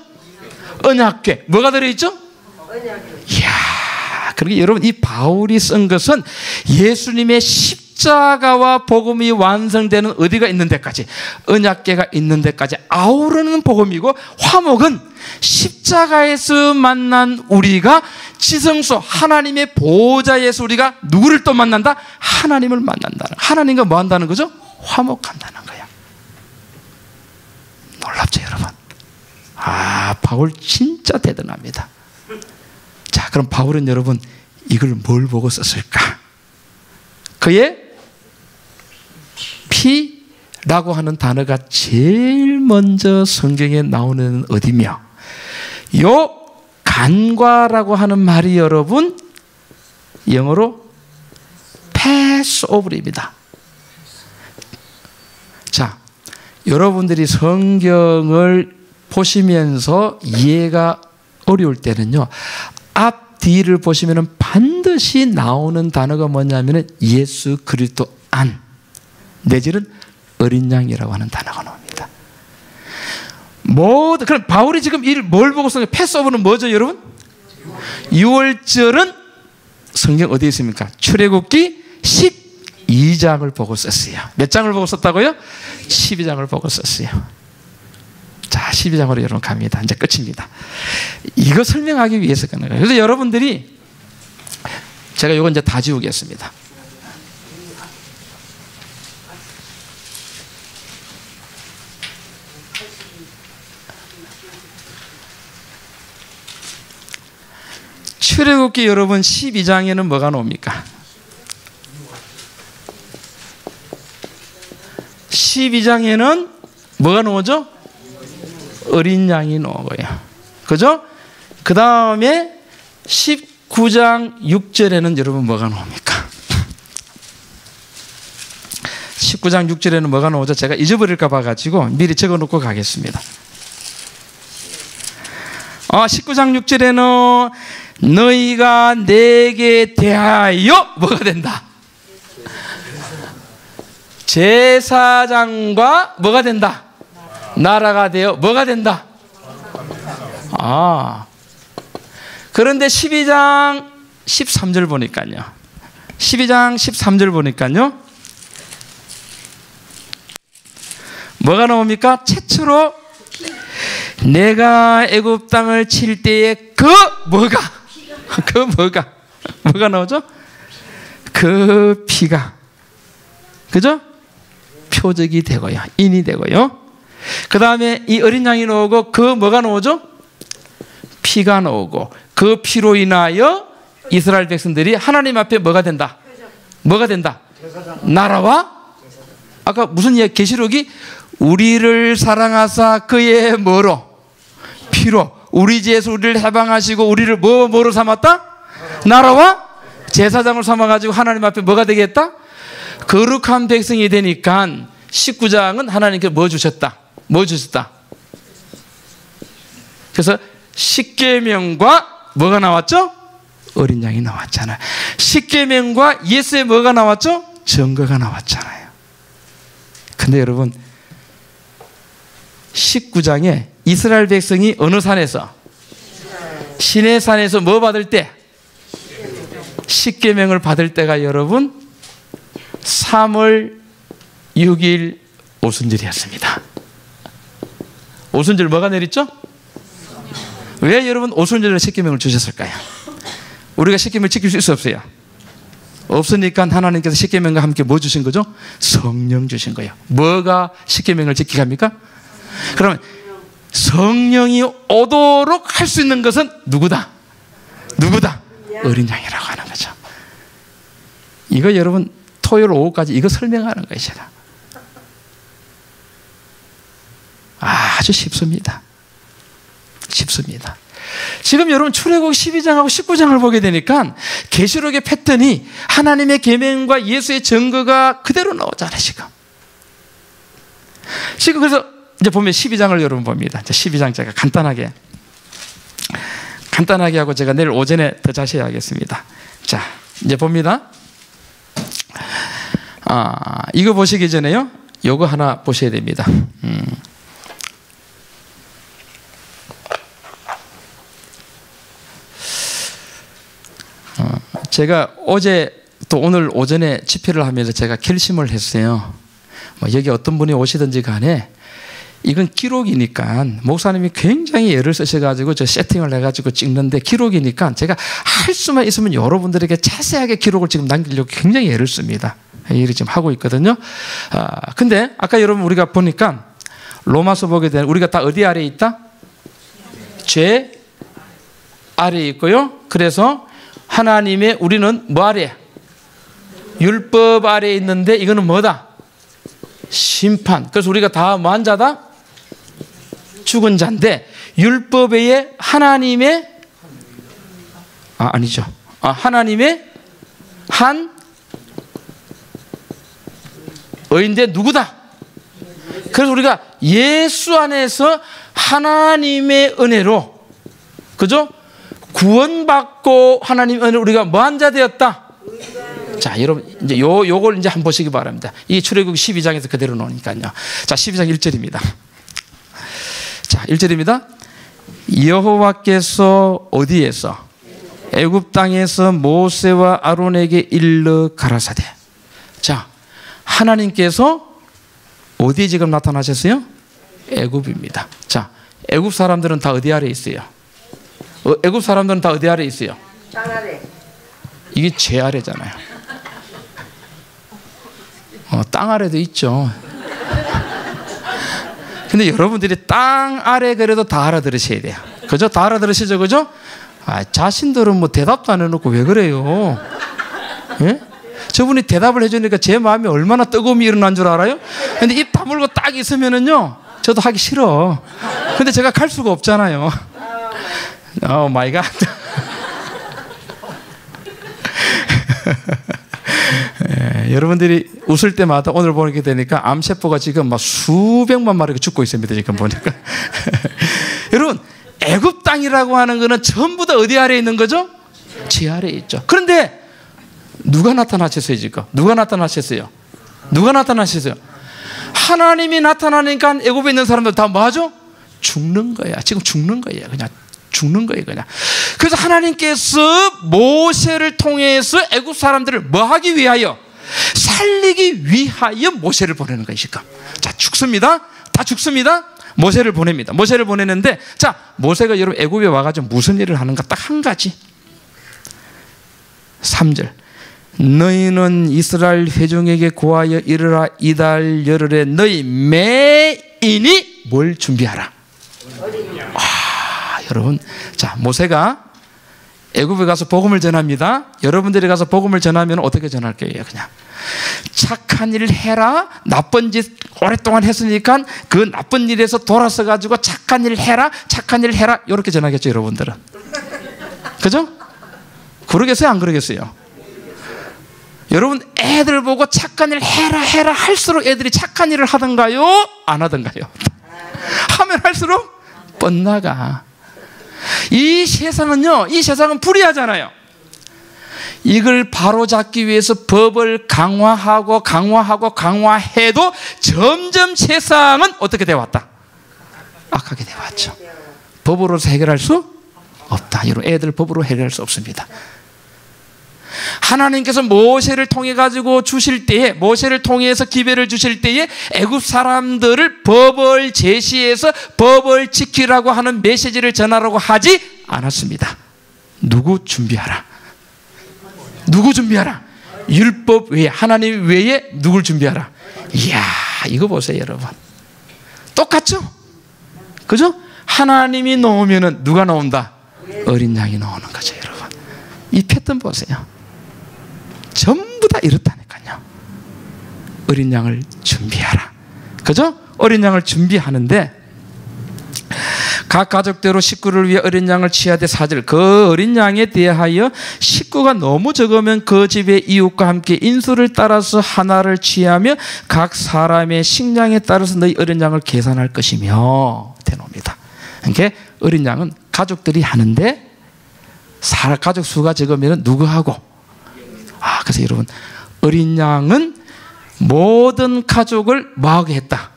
언약궤. 뭐가 들어있죠? 이야, 그러니까 여러분 이 바울이 쓴 것은 예수님의 십자가와 복음이 완성되는 어디가 있는 데까지, 언약궤가 있는 데까지 아우르는 복음이고, 화목은 십자가에서 만난 우리가 지성소 하나님의 보호자에서 우리가 누구를 또 만난다? 하나님을 만난다는, 하나님과 뭐 한다는 거죠? 화목한다는 거예요. 놀랍죠 여러분? 바울 진짜 대단합니다. 자, 그럼 바울은 여러분 이걸 뭘 보고 썼을까? 그의 피라고 하는 단어가 제일 먼저 성경에 나오는 어디며, 요 간과라고 하는 말이 여러분 영어로 패스오버입니다. 자, 여러분들이 성경을 보시면서 이해가 어려울 때는요, 앞 뒤를 보시면은 반드시 나오는 단어가 뭐냐면은 예수 그리스도 안, 내지는 어린 양이라고 하는 단어가 나옵니다. 그럼 바울이 지금 뭘 보고 썼어요? 패스오버는 뭐죠, 여러분? 6월절은 성경 어디에 있습니까? 출애굽기 12장을 보고 썼어요. 몇 장을 보고 썼다고요? 12장을 보고 썼어요. 자, 12장으로 여러분 갑니다. 이제 끝입니다. 이거 설명하기 위해서 가는 거예요. 그래서 여러분들이, 제가 이거 이제 다 지우겠습니다. 출애굽기 여러분 12장에는 뭐가 나옵니까? 12장에는 뭐가 나오죠? 어린 양이 나오고요. 그죠? 그 다음에 19장 6절에는 여러분 뭐가 나옵니까? 19장 6절에는 뭐가 나오죠? 제가 잊어버릴까 봐가지고 미리 적어놓고 가겠습니다. 19장 6절에는 너희가 내게 대하여 뭐가 된다? 제사장과 뭐가 된다? 나라가 되어 뭐가 된다? 그런데 12장 13절 보니까요, 12장 13절 보니까요 뭐가 나옵니까? 최초로 내가 애굽 땅을 칠 때에 뭐가 나오죠? 그 피가, 그죠? 표적이 되고요, 인이 되고요. 그 다음에 이 어린 양이 나오고 뭐가 나오죠? 피가 나오고, 그 피로 인하여 이스라엘 백성들이 하나님 앞에 뭐가 된다? 뭐가 된다? 나라와, 아까 무슨 이야기? 계시록이 우리를 사랑하사 그의 뭐로? 피로 우리 죄에서 우리를 해방하시고 우리를 뭐로 삼았다? 나라와 제사장을 삼아가지고 하나님 앞에 뭐가 되겠다? 거룩한 백성이 되니까 19장은 하나님께 뭐 주셨다? 뭐 주셨다? 그래서 십계명과 뭐가 나왔죠? 어린 양이 나왔잖아요. 십계명과 예수의 뭐가 나왔죠? 증거가 나왔잖아요. 근데 여러분 19장에 이스라엘 백성이 어느 산에서? 시내산에서 뭐 받을 때? 십계명을 받을 때가 여러분 3월 6일 오순절이었습니다. 오순절 뭐가 내렸죠? 왜 여러분 오순절에 십계명을 주셨을까요? 우리가 십계명을 지킬 수 있어 없어요? 없으니까 하나님께서 십계명과 함께 뭐 주신 거죠? 성령 주신 거예요. 뭐가 십계명을 지키게 합니까? 그러면 성령이 오도록 할 수 있는 것은 누구다? 누구다? 어린 양이라고 하는 거죠. 이거 여러분 토요일 오후까지 이거 설명하는 거예요. 제가 아주 쉽습니다. 쉽습니다. 지금 여러분 출애굽 12장하고 19장을 보게 되니까 계시록의 패턴이 하나님의 계명과 예수의 증거가 그대로 나오잖아요. 지금 그래서 이제 보면 12장을 여러분 봅니다. 12장 제가 간단하게 하고 제가 내일 오전에 더 자세히 하겠습니다. 자, 이제 봅니다. 이거 보시기 전에요. 요거 하나 보셔야 됩니다. 제가 어제 또 오늘 오전에 집회를 하면서 제가 결심을 했어요. 여기 어떤 분이 오시든지 간에 이건 기록이니까 목사님이 굉장히 애를 쓰셔가지고 저 세팅을 해가지고 찍는데 기록이니까 제가 할 수만 있으면 여러분들에게 자세하게 기록을 지금 남기려고 굉장히 애를 씁니다. 일을 지금 하고 있거든요. 근데 아까 여러분 우리가 보니까 로마서 보게 되면 우리가 다 어디 아래에 있다? 죄 아래에 있고요. 그래서 하나님의 우리는 뭐 아래? 율법 아래에 있는데 이거는 뭐다? 심판. 그래서 우리가 다 뭐한 자다? 죽은 자인데 율법 외에 하나님의 아니죠. 하나님의 한 의인데 누구다? 그래서 우리가 예수 안에서 하나님의 은혜로 그죠? 구원받고 하나님의 은혜로 우리가 뭐한 자 되었다? 자, 여러분 이제 요걸 이제 한번 보시기 바랍니다. 이 출애굽 12장에서 그대로 나오니까요. 자, 12장 1절입니다. 자, 1절입니다. 여호와께서 어디에서? 애굽 땅에서 모세와 아론에게 일러 가라사대. 자, 하나님께서 어디에 지금 나타나셨어요? 애굽입니다. 자, 애굽 사람들은 다 어디 아래 있어요? 애굽 사람들은 다 어디 아래 있어요? 땅 아래. 이게 죄 아래잖아요. 땅 아래도 있죠. 근데 여러분들이 땅 아래 그래도 다 알아들으셔야 돼요. 그죠? 다 알아들으시죠? 그죠? 자신들은 뭐 대답도 안 해놓고 왜 그래요? 예? 저분이 대답을 해주니까 제 마음에 얼마나 뜨거움이 일어난 줄 알아요? 근데 입 다물고 딱 있으면은요, 저도 하기 싫어. 근데 제가 갈 수가 없잖아요. 오 마이 갓. 여러분들이 웃을 때마다 오늘 보게 되니까 암세포가 지금 막 수백만 마리가 죽고 있습니다. 지금 보니까. 여러분, 애굽 땅이라고 하는 거는 전부 다 어디 아래에 있는 거죠? 지 아래에 있죠. 그런데 누가 나타나셨어요 지금? 누가 나타나셨어요? 누가 나타나셨어요? 하나님이 나타나니까 애굽에 있는 사람들 다 뭐하죠? 죽는 거야. 지금 죽는 거예요. 그냥 죽는 거예요. 그냥. 그래서 하나님께서 모세를 통해서 애굽 사람들을 뭐 하기 위하여? 살리기 위하여 모세를 보내는 것이니까. 자, 죽습니다. 다 죽습니다. 모세를 보냅니다. 모세를 보내는데, 자, 모세가 여러분 애굽에 와가지고 무슨 일을 하는가? 딱 한 가지. 3절. 너희는 이스라엘 회중에게 고하여 이르라. 이달 열흘에 너희 매인이 뭘 준비하라? 여러분, 자, 모세가 애굽에 가서 복음을 전합니다. 여러분들이 가서 복음을 전하면 어떻게 전할 거예요? 그냥 착한 일을 해라. 나쁜 짓 오랫동안 했으니까 그 나쁜 일에서 돌아서 가지고 착한 일을 해라. 착한 일을 해라. 이렇게 전하겠죠, 여러분들은. 그죠? 그러겠어요? 안 그러겠어요? 여러분, 애들 보고 착한 일 해라 할수록 애들이 착한 일을 하던가요? 안 하던가요? 하면 할수록 뻗나가. 이 세상은요, 이 세상은 불의하잖아요. 이걸 바로잡기 위해서 법을 강화해도 점점 세상은 어떻게 되어왔다? 악하게 되어왔죠. 법으로서 해결할 수 없다. 이런 애들 법으로 해결할 수 없습니다. 하나님께서 모세를 통해 가지고 주실 때에, 모세를 통해서 기회를 주실 때에 애굽 사람들을 법을 제시해서 법을 지키라고 하는 메시지를 전하라고 하지 않았습니다. 누구 준비하라? 누구 준비하라? 율법 외에, 하나님 외에 누굴 준비하라? 이야, 이거 보세요, 여러분. 똑같죠? 그죠? 하나님이 놓으면은 누가 나온다? 어린 양이 나오는 거죠, 여러분. 이 패턴 보세요. 전부 다 이렇다니까요. 어린 양을 준비하라. 그죠? 어린 양을 준비하는데 각 가족대로 식구를 위해 어린 양을 취해야 돼. 4절. 그 어린 양에 대하여 식구가 너무 적으면 그 집의 이웃과 함께 인수를 따라서 하나를 취하며 각 사람의 식량에 따라서 너희 어린 양을 계산할 것이며 되놓습니다. 그러니까 어린 양은 가족들이 하는데 가족 수가 적으면 누구 하고? 그래서 여러분, 어린 양은 모든 가족을 뭐하게 했다?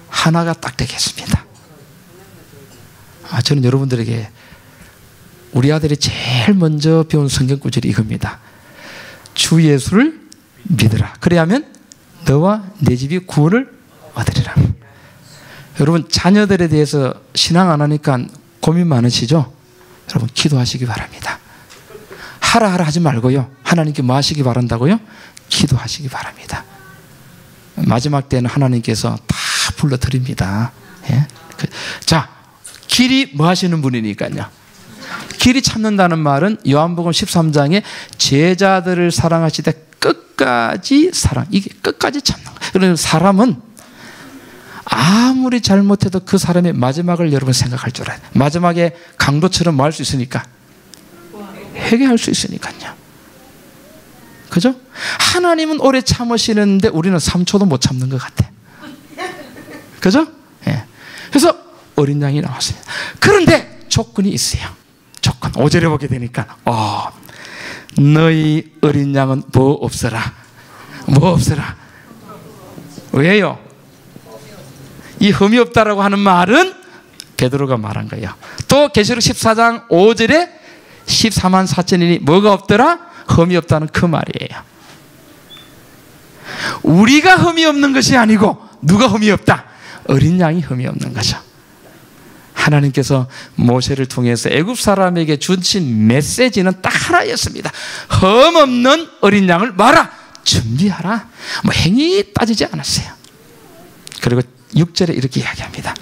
하나가 딱 되겠습니다. 저는 여러분들에게 우리 아들이 제일 먼저 배운 성경 구절이 이겁니다. 주 예수를 믿으라. 그래야면 너와 내 집이 구원을 얻으리라. 여러분, 자녀들에 대해서 신앙 안 하니까 고민 많으시죠? 여러분, 기도하시기 바랍니다. 하라 하지 말고요. 하나님께 뭐 하시기 바란다고요? 기도하시기 바랍니다. 마지막 때는 하나님께서 다 불러드립니다. 예? 자, 길이 뭐 하시는 분이니까요. 길이 참는다는 말은 요한복음 13장에 제자들을 사랑하시되 끝까지 사랑, 이게 끝까지 참는 거예요. 그러면 사람은 아무리 잘못해도 그 사람의 마지막을 여러분 생각할 줄 알아요. 마지막에 강도처럼 뭐 할 수 있으니까? 회개할 수 있으니까요. 그죠? 하나님은 오래 참으시는데 우리는 3초도 못 참는 것 같아. 그죠? 예. 그래서 어린 양이 나왔어요. 그런데 조건이 있어요. 조건. 5절에 보게 되니까 너희 어린 양은 뭐 없어라? 뭐 없어라? 왜요? 이 흠이 없다라고 하는 말은 베드로가 말한 거예요. 또 계시록 14장 5절에 14만 4천인이 뭐가 없더라? 흠이 없다는 그 말이에요. 우리가 흠이 없는 것이 아니고 누가 흠이 없다? 어린 양이 흠이 없는 거죠. 하나님께서 모세를 통해서 애굽 사람에게 주신 메시지는 딱 하나였습니다. 흠 없는 어린 양을 말아 준비하라. 뭐 행위 따지지 않았어요. 그리고 6절에 이렇게 이야기합니다.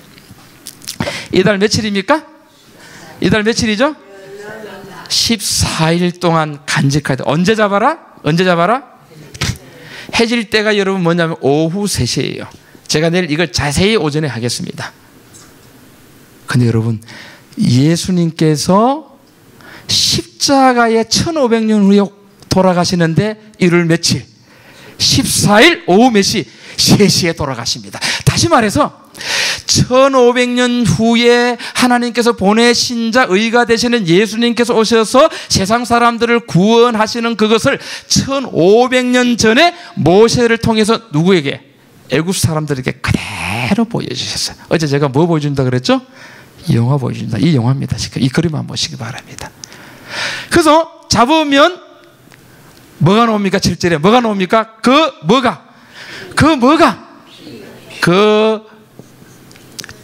이달 며칠입니까? 이달 며칠이죠? 14일 동안 간직하되. 언제 잡아라? 언제 잡아라? 해질 때가 여러분 뭐냐면 오후 3시예요. 제가 내일 이걸 자세히 오전에 하겠습니다. 근데 여러분, 예수님께서 십자가에 1500년 후에 돌아가시는데 일요일 며칠? 14일 오후 몇 시? 3시에 돌아가십니다. 다시 말해서 1500년 후에 하나님께서 보내신 자 의가 되시는 예수님께서 오셔서 세상 사람들을 구원하시는 그것을 1500년 전에 모세를 통해서 누구에게? 애굽 사람들에게 그대로 보여주셨어요. 어제 제가 뭐 보여준다 그랬죠? 영화 보여준다. 이 영화입니다. 지금 이 그림 한번 보시기 바랍니다. 그래서 잡으면 뭐가 나옵니까? 7절에 뭐가 나옵니까? 그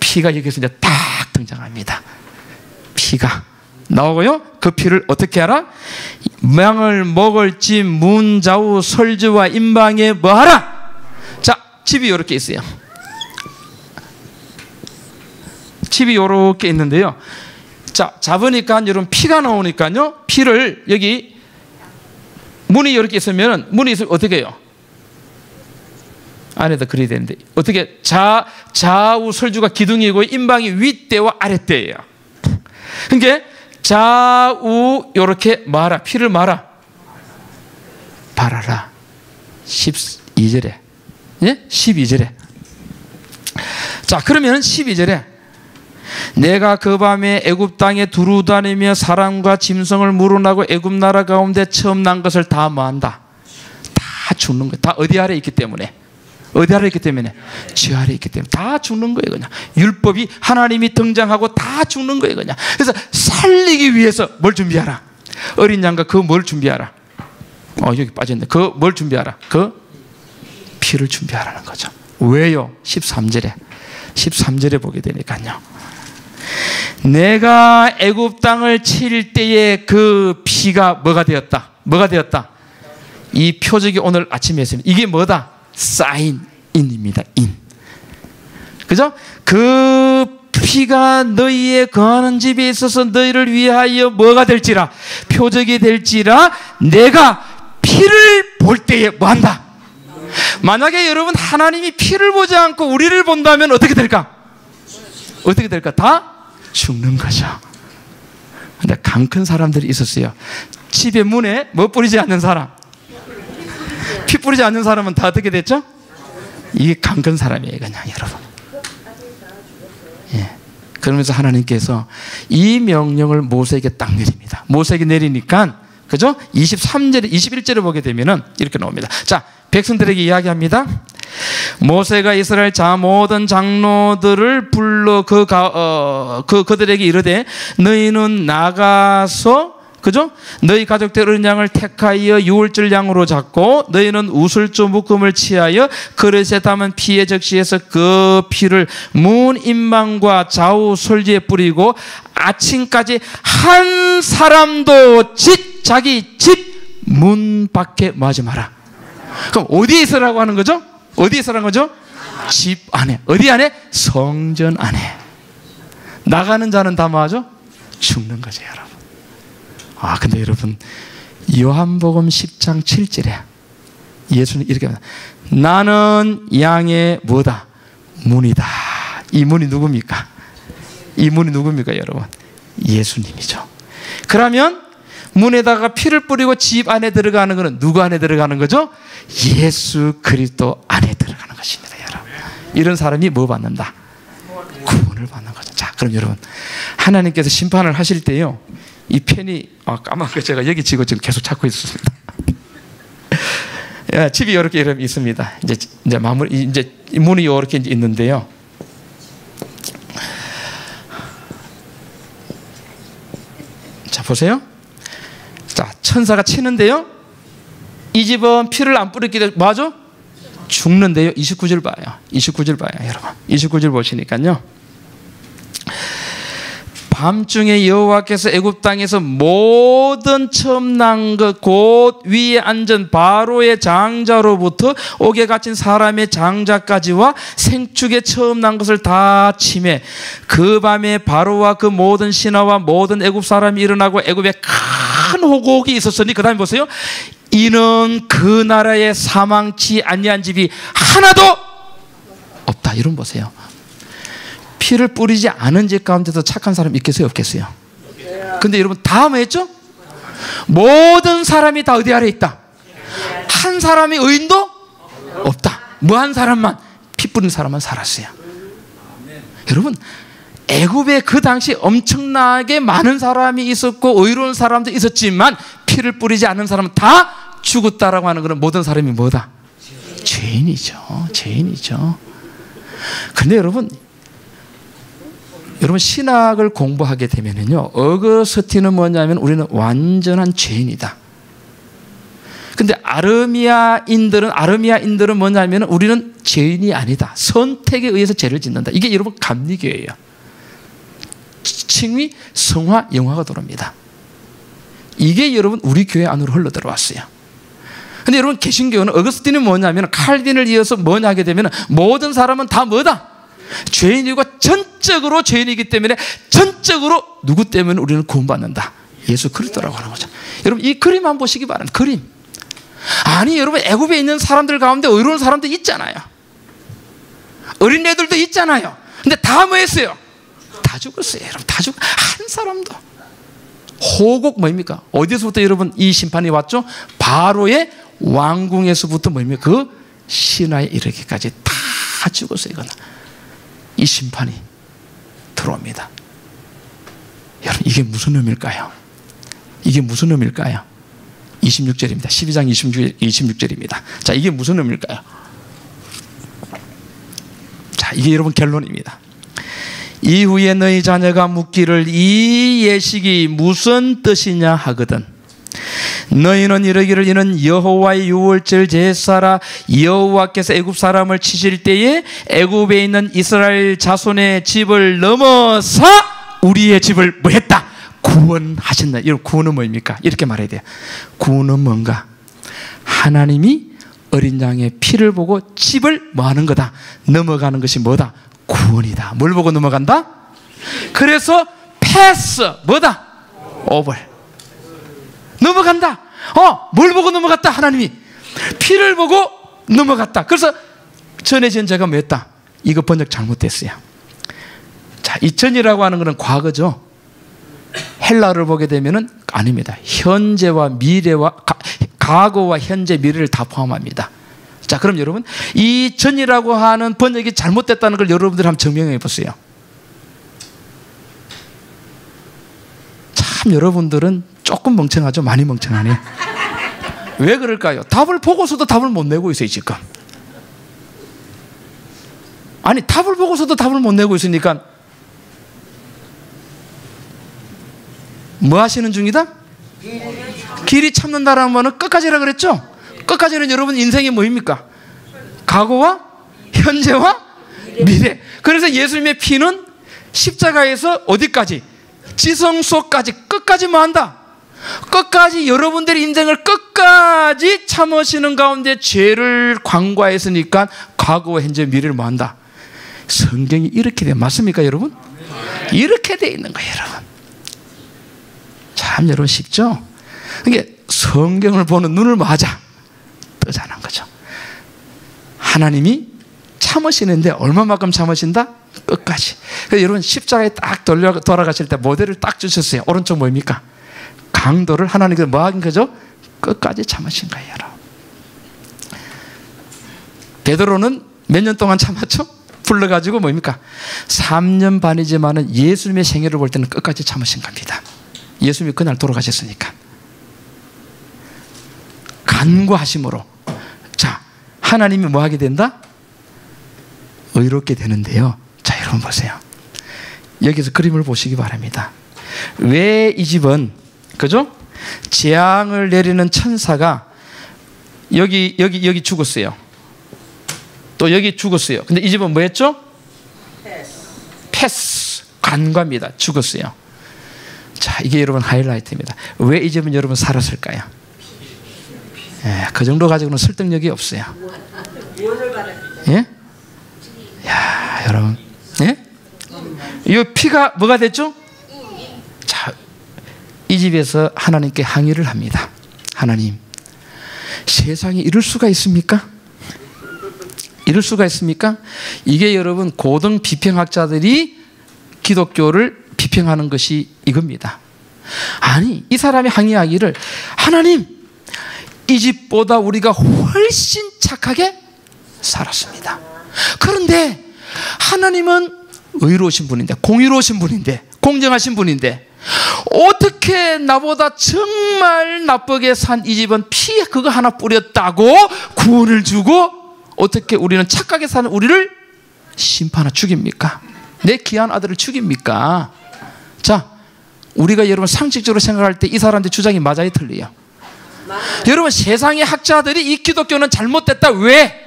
피가 여기서 이제 딱 등장합니다. 피가 나오고요. 그 피를 어떻게 하라? 망을 먹을지 문좌우 설주와 임방에 뭐하라? 자, 집이 이렇게 있어요. 집이 이렇게 있는데요. 자, 잡으니까 여러분 피가 나오니까요. 피를 여기 문이 이렇게 있으면 문이 있으면 어떻게 해요? 안에다 그려야 되는데 어떻게 좌우 설주가 기둥이고 임방이 윗대와 아랫대예요. 그러니까 좌우 이렇게 말아 피를 말아 바라라. 12절에 예? 12절에 자 그러면 12절에 내가 그 밤에 애굽 땅에 두루 다니며 사람과 짐승을 물어나고 애굽 나라 가운데 처음 난 것을 다 뭐한다? 다 죽는 거예요. 다 어디 아래 있기 때문에 어디 아래 있기 때문에? 지 아래 있기 때문에 다 죽는 거예요. 그냥 율법이 하나님이 등장하고 다 죽는 거예요. 그냥 그래서 살리기 위해서 뭘 준비하라? 어린 양과 그 뭘 준비하라? 여기 빠졌네. 그 뭘 준비하라? 그 피를 준비하라는 거죠. 왜요? 13절에 보게 되니까요. 내가 애굽 땅을 칠 때에 그 피가 뭐가 되었다? 뭐가 되었다? 이 표적이 오늘 아침에 했습니다. 이게 뭐다? 사인입니다. 인. 그죠? 그 피가 너희의 거하는 집에 있어서 너희를 위하여 뭐가 될지라? 표적이 될지라. 내가 피를 볼 때에 뭐한다? 만약에 여러분 하나님이 피를 보지 않고 우리를 본다면 어떻게 될까? 어떻게 될까? 다 죽는 거죠. 근데 강 큰 사람들이 있었어요. 집에 문에 뭐 뿌리지 않는 사람, 피 뿌리지 않는 사람은 다 어떻게 됐죠? 이게 강 큰 사람이에요, 그냥 여러분. 예. 그러면서 하나님께서 이 명령을 모세에게 딱 내립니다. 모세에게 내리니까, 그죠? 23절에, 21절에 보게 되면은 이렇게 나옵니다. 자, 백성들에게 이야기합니다. 모세가 이스라엘 모든 장로들을 불러 그들에게 이르되 너희는 나가서, 그죠? 너희 가족들 어린 양을 택하여 유월절 양으로 잡고 너희는 우슬조 묶음을 취하여 그릇에 담은 피에 적시해서 그 피를 문 임망과 좌우 솔지에 뿌리고 아침까지 한 사람도 자기 집 문 밖에 마지 마라. 그럼 어디에 있으라고 하는 거죠? 어디에 있으라는 거죠? 집 안에. 어디 안에? 성전 안에. 나가는 자는 다 뭐하죠? 죽는 거죠, 여러분. 아, 근데 여러분, 요한복음 10장 7절에 예수는 이렇게 합니다. 나는 양의 뭐다? 문이다. 이 문이 누굽니까? 이 문이 누굽니까, 여러분? 예수님이죠. 그러면 문에다가 피를 뿌리고 집 안에 들어가는 것은 누구 안에 들어가는 거죠? 예수 그리스도 안에 들어가는 것입니다, 여러분. 이런 사람이 뭐 받는다? 구원을 받는 거죠. 자, 그럼 여러분, 하나님께서 심판을 하실 때요, 이 펜이 까만 거 제가 여기 지금 계속 찾고 있었습니다. 집이 이렇게 있습니다. 이제 마무리, 이제 문이 이렇게 있는데요. 자, 보세요. 자, 천사가 치는데요. 이 집은 피를 안 뿌렸기 때문에 뭐하죠? 죽는데요. 29절 봐요. 29절 봐요, 여러분. 29절 보시니까요. 밤중에 여호와께서 애굽 땅에서 모든 처음 난 것 곧 위에 앉은 바로의 장자로부터 옥에 갇힌 사람의 장자까지와 생축에 처음 난 것을 다 치매 그 밤에 바로와 그 모든 신하와 모든 애굽 사람이 일어나고 애굽에 큰 호곡이 있었으니 그 다음에 보세요. 이는 그 나라에 사망치 아니한 집이 하나도 없다. 이런 보세요. 피를 뿌리지 않은 집 가운데서 착한 사람 있겠어요? 없겠어요? 근데 여러분 다 뭐 했죠? 모든 사람이 다 어디 아래 있다? 한 사람의 의인도 없다. 뭐 한 사람만, 피 뿌린 사람만 살았어요. 여러분, 애굽에 그 당시 엄청나게 많은 사람이 있었고 의로운 사람도 있었지만 피를 뿌리지 않은 사람은 다 죽었다라고 하는 것은 모든 사람이 뭐다? 죄인이죠. 죄인이죠. 근데 여러분 신학을 공부하게 되면요, 어거스틴은 뭐냐면 우리는 완전한 죄인이다. 근데 아르미아인들은 뭐냐면 우리는 죄인이 아니다. 선택에 의해서 죄를 짓는다. 이게 여러분 감리교예요. 칭의, 성화, 영화가 들어옵니다. 이게 여러분 우리 교회 안으로 흘러 들어왔어요. 근데 여러분 개신교는 어거스틴이 뭐냐면 칼빈을 이어서 뭐냐 하게 되면 모든 사람은 다 뭐다? 죄인이고 전적으로 죄인이기 때문에 전적으로 누구 때문에 우리는 구원받는다? 예수 그리스도라고 하는 거죠. 여러분 이 그림 한번 보시기 바랍니다. 그림. 아니 여러분 애굽에 있는 사람들 가운데 의로운 사람도 있잖아요. 어린애들도 있잖아요. 근데 다 뭐 했어요? 다 죽었어요. 여러분 다 한 사람도. 호곡 뭐입니까? 어디서부터 여러분 이 심판이 왔죠? 바로의 왕궁에서부터 뭐입니까? 그 신하에 이르기까지 다 죽었어요. 이거는. 이 심판이 들어옵니다. 여러분 이게 무슨 의미일까요? 이게 무슨 의미일까요? 26절입니다. 12장 26절입니다. 자, 이게 무슨 의미일까요? 자, 이게 여러분 결론입니다. 이후에 너희 자녀가 묻기를 이 예식이 무슨 뜻이냐 하거든 너희는 이르기를 이는 여호와의 유월절 제사라. 여호와께서 애굽 사람을 치실 때에 애굽에 있는 이스라엘 자손의 집을 넘어서 우리의 집을 뭐 했다? 구원하신다. 이런 구원은 뭐입니까? 이렇게 말해야 돼요. 구원은 뭔가? 하나님이 어린 양의 피를 보고 집을 뭐 하는 거다? 넘어가는 것이 뭐다? 구원이다. 뭘 보고 넘어간다? 그래서 패스 뭐다? 오버. 넘어간다. 뭘 보고 넘어갔다? 하나님이 피를 보고 넘어갔다. 그래서 전해진 제가 뭐 했다? 이거 번역 잘못됐어요. 자, 이 전이라고 하는 것은 과거죠. 헬라어를 보게 되면은 아닙니다. 현재와 미래와 과거와 현재 미래를 다 포함합니다. 자, 그럼 여러분 이 전이라고 하는 번역이 잘못됐다는 걸 여러분들 한번 증명해 보세요. 참 여러분들은 조금 멍청하죠. 많이 멍청하네. 왜 그럴까요? 답을 보고서도 답을 못 내고 있어요 지금. 아니 답을 보고서도 답을 못 내고 있으니까 뭐 하시는 중이다? 길이 참는다라는 말은 끝까지라 그랬죠? 끝까지는 여러분 인생이 뭐입니까? 과거와 현재와 미래. 그래서 예수님의 피는 십자가에서 어디까지? 지성소까지 끝까지 뭐 한다? 끝까지 여러분들의 인생을 끝까지 참으시는 가운데 죄를 관과했으니까 과거와 현재 미래를 뭐 한다? 성경이 이렇게 돼 맞습니까 여러분? 이렇게 돼 있는 거예요 여러분. 참 여러분 쉽죠? 이게 성경을 보는 눈을 맞아 뜨자는 거죠. 하나님이 참으시는데 얼마만큼 참으신다? 끝까지. 그래서 여러분 십자가에 딱 돌아가실 때 모델을 딱 주셨어요. 오른쪽 뭐입니까? 강도를 하나님께서 뭐 하긴 거죠? 끝까지 참으신 거예요 여러분. 베드로는 몇 년 동안 참았죠? 불러가지고 뭐입니까? 3년 반이지만은 예수님의 생애를 볼 때는 끝까지 참으신 겁니다. 예수님이 그날 돌아가셨으니까. 간구하심으로. 자, 하나님이 뭐 하게 된다? 의롭게 되는데요. 자, 여러분 보세요. 여기서 그림을 보시기 바랍니다. 왜 이 집은 그죠? 재앙을 내리는 천사가 여기 죽었어요. 또 여기 죽었어요. 근데 이 집은 뭐 했죠? 패스. 간과입니다. 죽었어요. 자, 이게 여러분 하이라이트입니다. 왜 이 집은 여러분 살았을까요? 그 정도 가지고는 설득력이 없어요. 예? 야, 여러분. 예? 이 피가 뭐가 됐죠? 자, 이 집에서 하나님께 항의를 합니다. 하나님, 세상에 이럴 수가 있습니까? 이럴 수가 있습니까? 이게 여러분 고등 비평학자들이 기독교를 비평하는 것이 이겁니다. 아니, 이 사람이 항의하기를 하나님, 이 집보다 우리가 훨씬 착하게 살았습니다. 그런데 하나님은 의로우신 분인데, 공의로우신 분인데, 공정하신 분인데 어떻게 나보다 정말 나쁘게 산 이 집은 피 그거 하나 뿌렸다고 구원을 주고 어떻게 우리는 착하게 사는 우리를 심판하 죽입니까? 내 귀한 아들을 죽입니까? 자, 우리가 여러분 상식적으로 생각할 때 이 사람들 주장이 맞아요, 틀려요? 여러분 세상의 학자들이 이 기독교는 잘못됐다. 왜?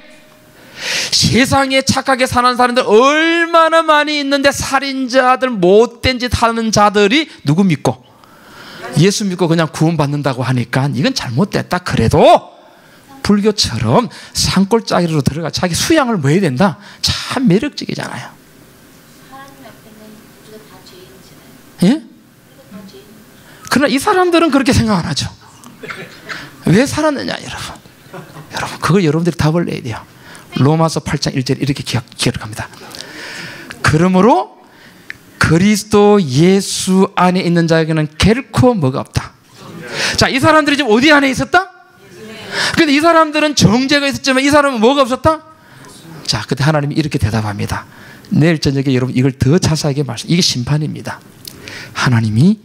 세상에 착하게 사는 사람들 얼마나 많이 있는데 살인자들 못된 짓 하는 자들이 누구 믿고? 예수 믿고 그냥 구원받는다고 하니까 이건 잘못됐다. 그래도 불교처럼 산골짜기로 들어가 자기 수양을 뭐 해야 된다? 참 매력적이잖아요. 예? 그러나 이 사람들은 그렇게 생각 안 하죠. 왜 살았느냐 여러분. 여러분 그걸 여러분들이 답을 내야 돼요. 로마서 8장 1절 이렇게 기록합니다. 그러므로 그리스도 예수 안에 있는 자에게는 결코 뭐가 없다. 자, 이 사람들이 지금 어디 안에 있었다? 근데 이 사람들은 정죄가 있었지만 이 사람은 뭐가 없었다? 자, 그때 하나님이 이렇게 대답합니다. 내일 저녁에 여러분 이걸 더 자세하게 말씀. 이게 심판입니다. 하나님이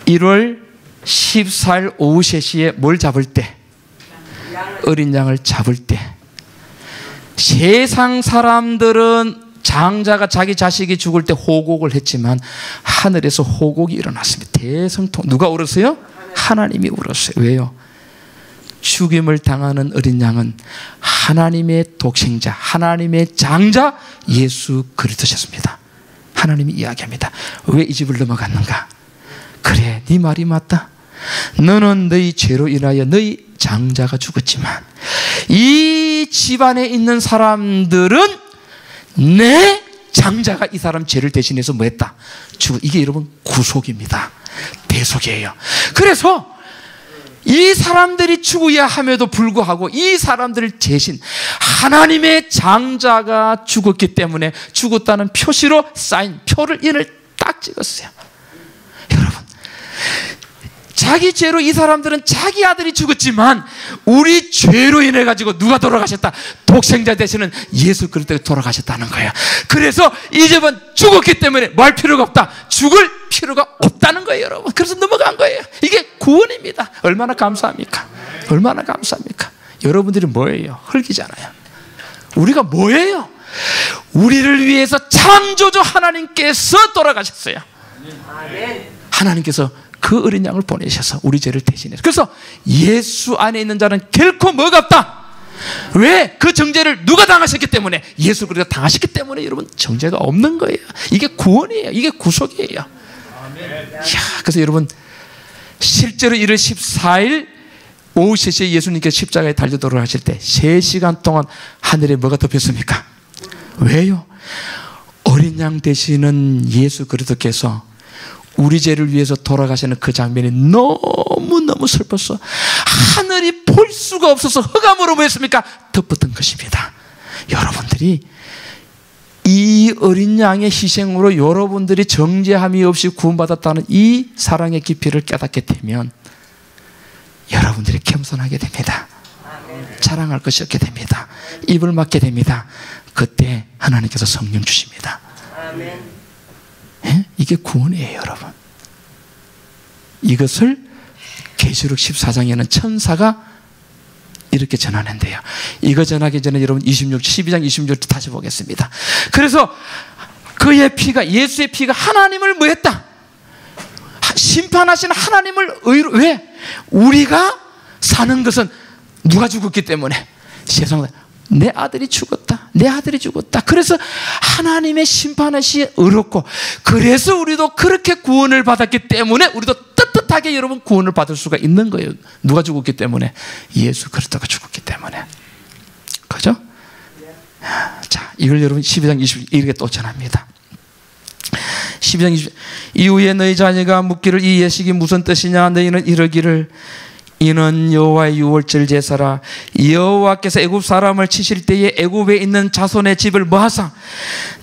1월 14일 오후 3시에 뭘 잡을 때? 어린 양을 잡을 때 세상 사람들은 장자가 자기 자식이 죽을 때 호곡을 했지만 하늘에서 호곡이 일어났습니다. 대성통. 누가 울었어요? 하나님이 울었어요. 왜요? 죽임을 당하는 어린 양은 하나님의 독생자, 하나님의 장자 예수 그리스도셨습니다. 하나님이 이야기합니다. 왜 이 집을 넘어갔는가? 그래, 네 말이 맞다. 너는 너희 죄로 인하여 너희 장자가 죽었지만 이 집안에 있는 사람들은 내 장자가 이 사람 죄를 대신해서 뭐 했다? 이게 여러분 구속입니다. 대속이에요. 그래서 이 사람들이 죽어야 함에도 불구하고 이 사람들을 대신 하나님의 장자가 죽었기 때문에 죽었다는 표시로 사인, 표를 인을 딱 찍었어요. 여러분, 자기 죄로 이 사람들은 자기 아들이 죽었지만 우리 죄로 인해 가지고 누가 돌아가셨다? 독생자 되시는 예수 그리스도가 돌아가셨다는 거예요. 그래서 이 집은 죽었기 때문에 뭐 할 필요가 없다. 죽을 필요가 없다는 거예요, 여러분. 그래서 넘어간 거예요. 이게 구원입니다. 얼마나 감사합니까? 얼마나 감사합니까? 여러분들이 뭐예요? 흙이잖아요. 우리가 뭐예요? 우리를 위해서 창조주 하나님께서 돌아가셨어요. 하나님께서 그 어린 양을 보내셔서 우리 죄를 대신해서. 그래서 예수 안에 있는 자는 결코 뭐가 없다. 왜? 그 정죄를 누가 당하셨기 때문에? 예수 그리스도가 당하셨기 때문에 여러분 정죄가 없는 거예요. 이게 구원이에요. 이게 구속이에요. 이야, 그래서 여러분 실제로 1월 14일 오후 3시에 예수님께서 십자가에 달려 돌아가실 때 3시간 동안 하늘에 뭐가 덮였습니까? 왜요? 어린 양 되시는 예수 그리스도께서 우리 죄를 위해서 돌아가시는 그 장면이 너무너무 슬펐어. 하늘이 볼 수가 없어서 흑암으로 보였습니까? 덮었던 것입니다. 여러분들이 이 어린 양의 희생으로 여러분들이 정죄함이 없이 구원받았다는 이 사랑의 깊이를 깨닫게 되면 여러분들이 겸손하게 됩니다. 자랑할 것이 없게 됩니다. 입을 막게 됩니다. 그때 하나님께서 성령 주십니다. 예? 이게 구원이에요, 여러분. 이것을 계시록 14장에는 천사가 이렇게 전하는데요. 이거 전하기 전에 여러분 12장 26절 다시 보겠습니다. 그래서 그의 피가, 예수의 피가 하나님을 뭐 했다? 심판하신 하나님을 의로, 왜? 우리가 사는 것은 누가 죽었기 때문에 세상에 내 아들이 죽었다. 내 아들이 죽었다. 그래서 하나님의 심판하시 의롭고, 그래서 우리도 그렇게 구원을 받았기 때문에 우리도 떳떳하게 여러분 구원을 받을 수가 있는 거예요. 누가 죽었기 때문에? 예수 그리스도가 죽었기 때문에. 그죠? 자, 이걸 여러분 12장 20 이렇게 또 전합니다. 12장 20 이후에 너희 자녀가 묻기를 이 예식이 무슨 뜻이냐? 너희는 이르기를 이는 여호와의 유월절 제사라. 여호와께서 애굽 사람을 치실 때에 애굽에 있는 자손의 집을 뭐 하사?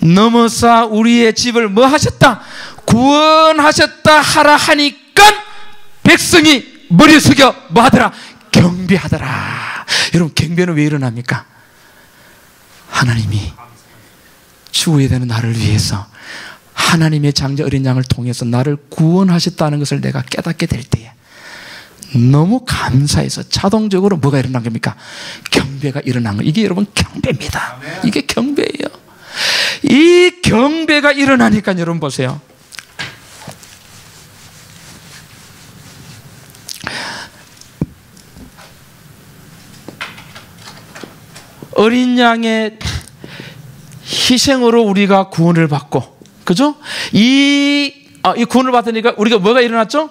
넘어사 우리의 집을 뭐 하셨다? 구원하셨다 하라 하니까 백성이 머리 숙여 뭐 하더라? 경배하더라. 여러분, 경배는 왜 일어납니까? 하나님이 죽어야 되는 나를 위해서 하나님의 장자 어린 양을 통해서 나를 구원하셨다는 것을 내가 깨닫게 될 때에 너무 감사해서 자동적으로 뭐가 일어난 겁니까? 경배가 일어난 거예요. 이게 여러분 경배입니다. 이게 경배예요. 이 경배가 일어나니까 여러분 보세요. 어린 양의 희생으로 우리가 구원을 받고, 그죠? 이 구원을 받으니까 우리가 뭐가 일어났죠?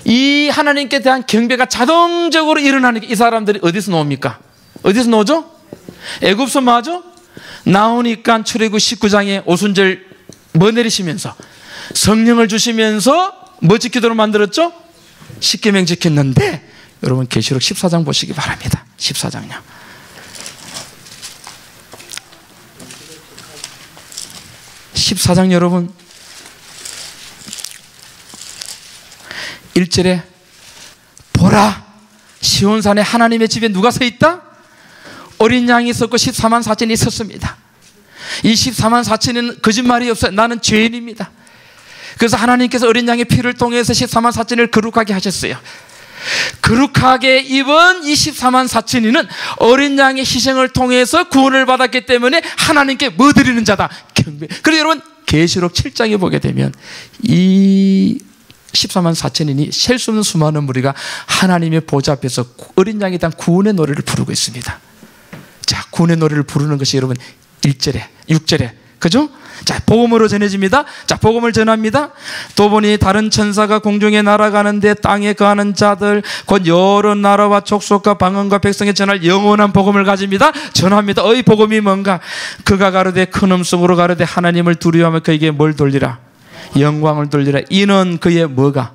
이 하나님께 대한 경배가 자동적으로 일어나니까 이 사람들이 어디서 나옵니까? 어디서 나오죠? 애굽서 뭐하죠? 나오니까 출애굽 19장에 오순절 뭐 내리시면서 성령을 주시면서 뭐 지키도록 만들었죠? 십계명 지켰는데, 여러분 계시록 14장 보시기 바랍니다. 14장요. 14장 여러분 1절에 보라, 시온산에 하나님의 집에 누가 서 있다? 어린 양이 섰고 14만 4천이 섰습니다. 이 14만 4천은 거짓말이 없어요. 나는 죄인입니다. 그래서 하나님께서 어린 양의 피를 통해서 14만 4천을 거룩하게 하셨어요. 거룩하게 입은 이 14만 4천이는 어린 양의 희생을 통해서 구원을 받았기 때문에 하나님께 뭐 드리는 자다? 경배. 그래서 여러분 계시록 7장에 보게 되면 이 14만 4천인이 셀 수 없는 수많은 무리가 하나님의 보좌 앞에서 어린 양에 대한 구원의 노래를 부르고 있습니다. 자, 구원의 노래를 부르는 것이 여러분 1절에 6절에 그죠? 자, 복음으로 전해집니다. 자, 복음을 전합니다. 또 보니 다른 천사가 공중에 날아가는데 땅에 거하는 자들 곧 여러 나라와 족속과 방언과 백성에 전할 영원한 복음을 가집니다. 전합니다. 이 복음이 뭔가? 그가 가로되 큰 음성으로 가로되 하나님을 두려워하며 그에게 뭘 돌리라? 영광을 돌리라. 이는 그의 뭐가?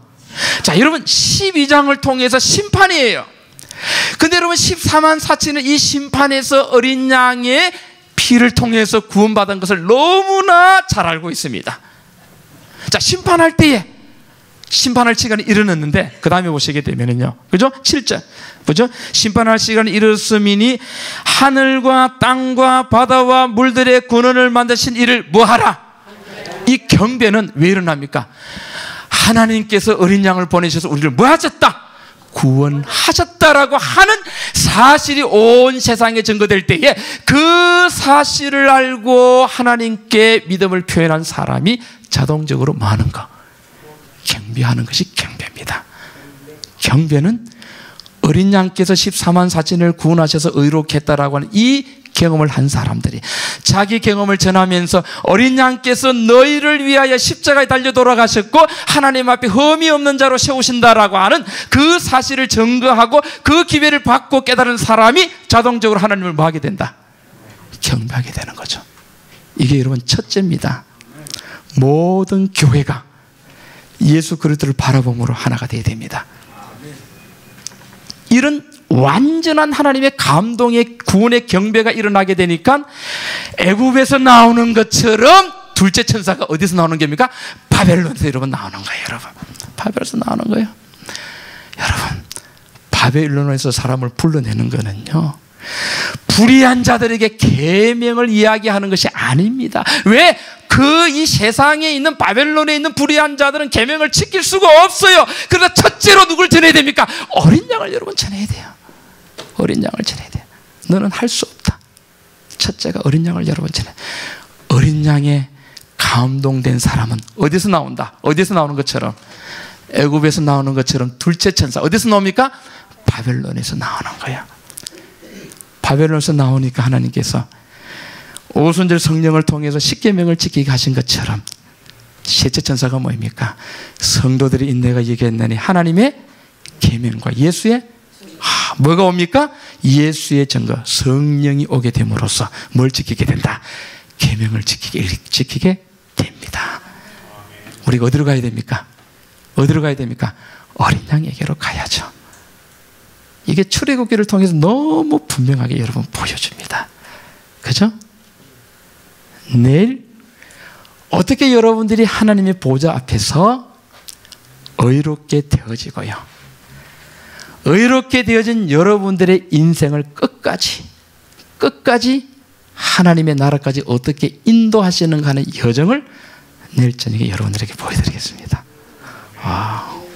자, 여러분 12장을 통해서 심판이에요. 근데 여러분 14만 4천은 이 심판에서 어린 양의 피를 통해서 구원받은 것을 너무나 잘 알고 있습니다. 자, 심판할 때에 심판할 시간이 이르렀는데 그 다음에 보시게 되면은요, 그죠? 7절, 그죠? 심판할 시간이 이르렀으니 하늘과 땅과 바다와 물들의 근원을 만드신 이를 뭐하라? 이 경배는 왜 일어납니까? 하나님께서 어린 양을 보내셔서 우리를 뭐하셨다? 구원하셨다라고 하는 사실이 온 세상에 증거될 때에 그 사실을 알고 하나님께 믿음을 표현한 사람이 자동적으로 뭐 하는 거? 경배하는 것이 경배입니다. 경배는 어린 양께서 14만 4천을 구원하셔서 의롭게 했다라고 하는 이 경험을 한 사람들이 자기 경험을 전하면서 어린 양께서 너희를 위하여 십자가에 달려 돌아가셨고 하나님 앞에 흠이 없는 자로 세우신다라고 하는 그 사실을 증거하고 그 기회를 받고 깨달은 사람이 자동적으로 하나님을 뭐 하게 된다? 경배하게 되는 거죠. 이게 여러분 첫째입니다. 모든 교회가 예수 그리스도를 바라봄으로 하나가 되어야 됩니다. 이런 완전한 하나님의 감동의 구원의 경배가 일어나게 되니까 애굽에서 나오는 것처럼 둘째 천사가 어디서 나오는 겁니까? 바벨론에서 여러분 나오는 거예요. 여러분, 바벨론에서 나오는 거예요. 여러분, 바벨론에서 사람을 불러내는 거는요, 불의한 자들에게 계명을 이야기하는 것이 아닙니다. 왜? 이 세상에 있는 바벨론에 있는 불의한 자들은 계명을 지킬 수가 없어요. 그러나 첫째로 누굴 전해야 됩니까? 어린 양을 여러분 전해야 돼요. 어린 양을 전해야 돼요. 너는 할 수 없다. 첫째가 어린 양을 여러분 전해. 어린 양에 감동된 사람은 어디서 나온다? 어디서 나오는 것처럼, 애굽에서 나오는 것처럼 둘째 천사 어디서 나옵니까? 바벨론에서 나오는 거야. 바벨론에서 나오니까 하나님께서 오순절 성령을 통해서 십계명을 지키게 하신 것처럼 셋째 천사가 뭐입니까? 성도들의 인내가 얘기했나니 하나님의 계명과 예수의 뭐가 옵니까? 예수의 증거 성령이 오게 됨으로써 뭘 지키게 된다? 계명을 지키게 됩니다. 우리가 어디로 가야 됩니까? 어디로 가야 됩니까? 어린 양에게로 가야죠. 이게 출애굽기를 통해서 너무 분명하게 여러분 보여줍니다. 그죠? 내일 어떻게 여러분들이 하나님의 보좌 앞에서 의롭게 되어지고요, 의롭게 되어진 여러분들의 인생을 끝까지 하나님의 나라까지 어떻게 인도하시는가 하는 여정을 내일 저녁에 여러분들에게 보여드리겠습니다.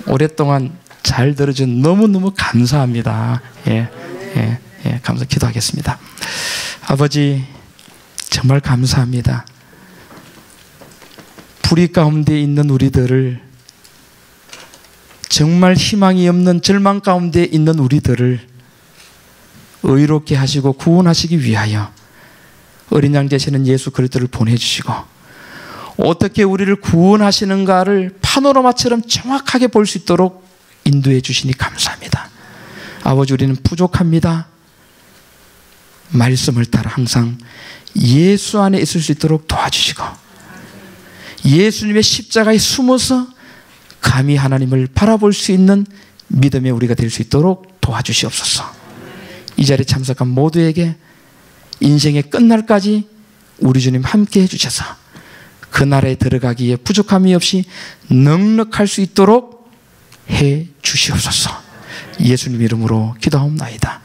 오랫동안 잘 들어준 너무너무 감사합니다. 감사 기도하겠습니다. 아버지, 정말 감사합니다. 불의 가운데 있는 우리들을, 정말 희망이 없는 절망 가운데 있는 우리들을 의롭게 하시고 구원하시기 위하여 어린 양 되시는 예수 그리스도를 보내주시고 어떻게 우리를 구원하시는가를 파노라마처럼 정확하게 볼 수 있도록 인도해 주시니 감사합니다. 아버지, 우리는 부족합니다. 말씀을 따라 항상 예수 안에 있을 수 있도록 도와주시고 예수님의 십자가에 숨어서 감히 하나님을 바라볼 수 있는 믿음의 우리가 될 수 있도록 도와주시옵소서. 이 자리에 참석한 모두에게 인생의 끝날까지 우리 주님 함께 해주셔서 그 나라에 들어가기에 부족함이 없이 넉넉할 수 있도록 해 주시옵소서. 예수님 이름으로 기도하옵나이다.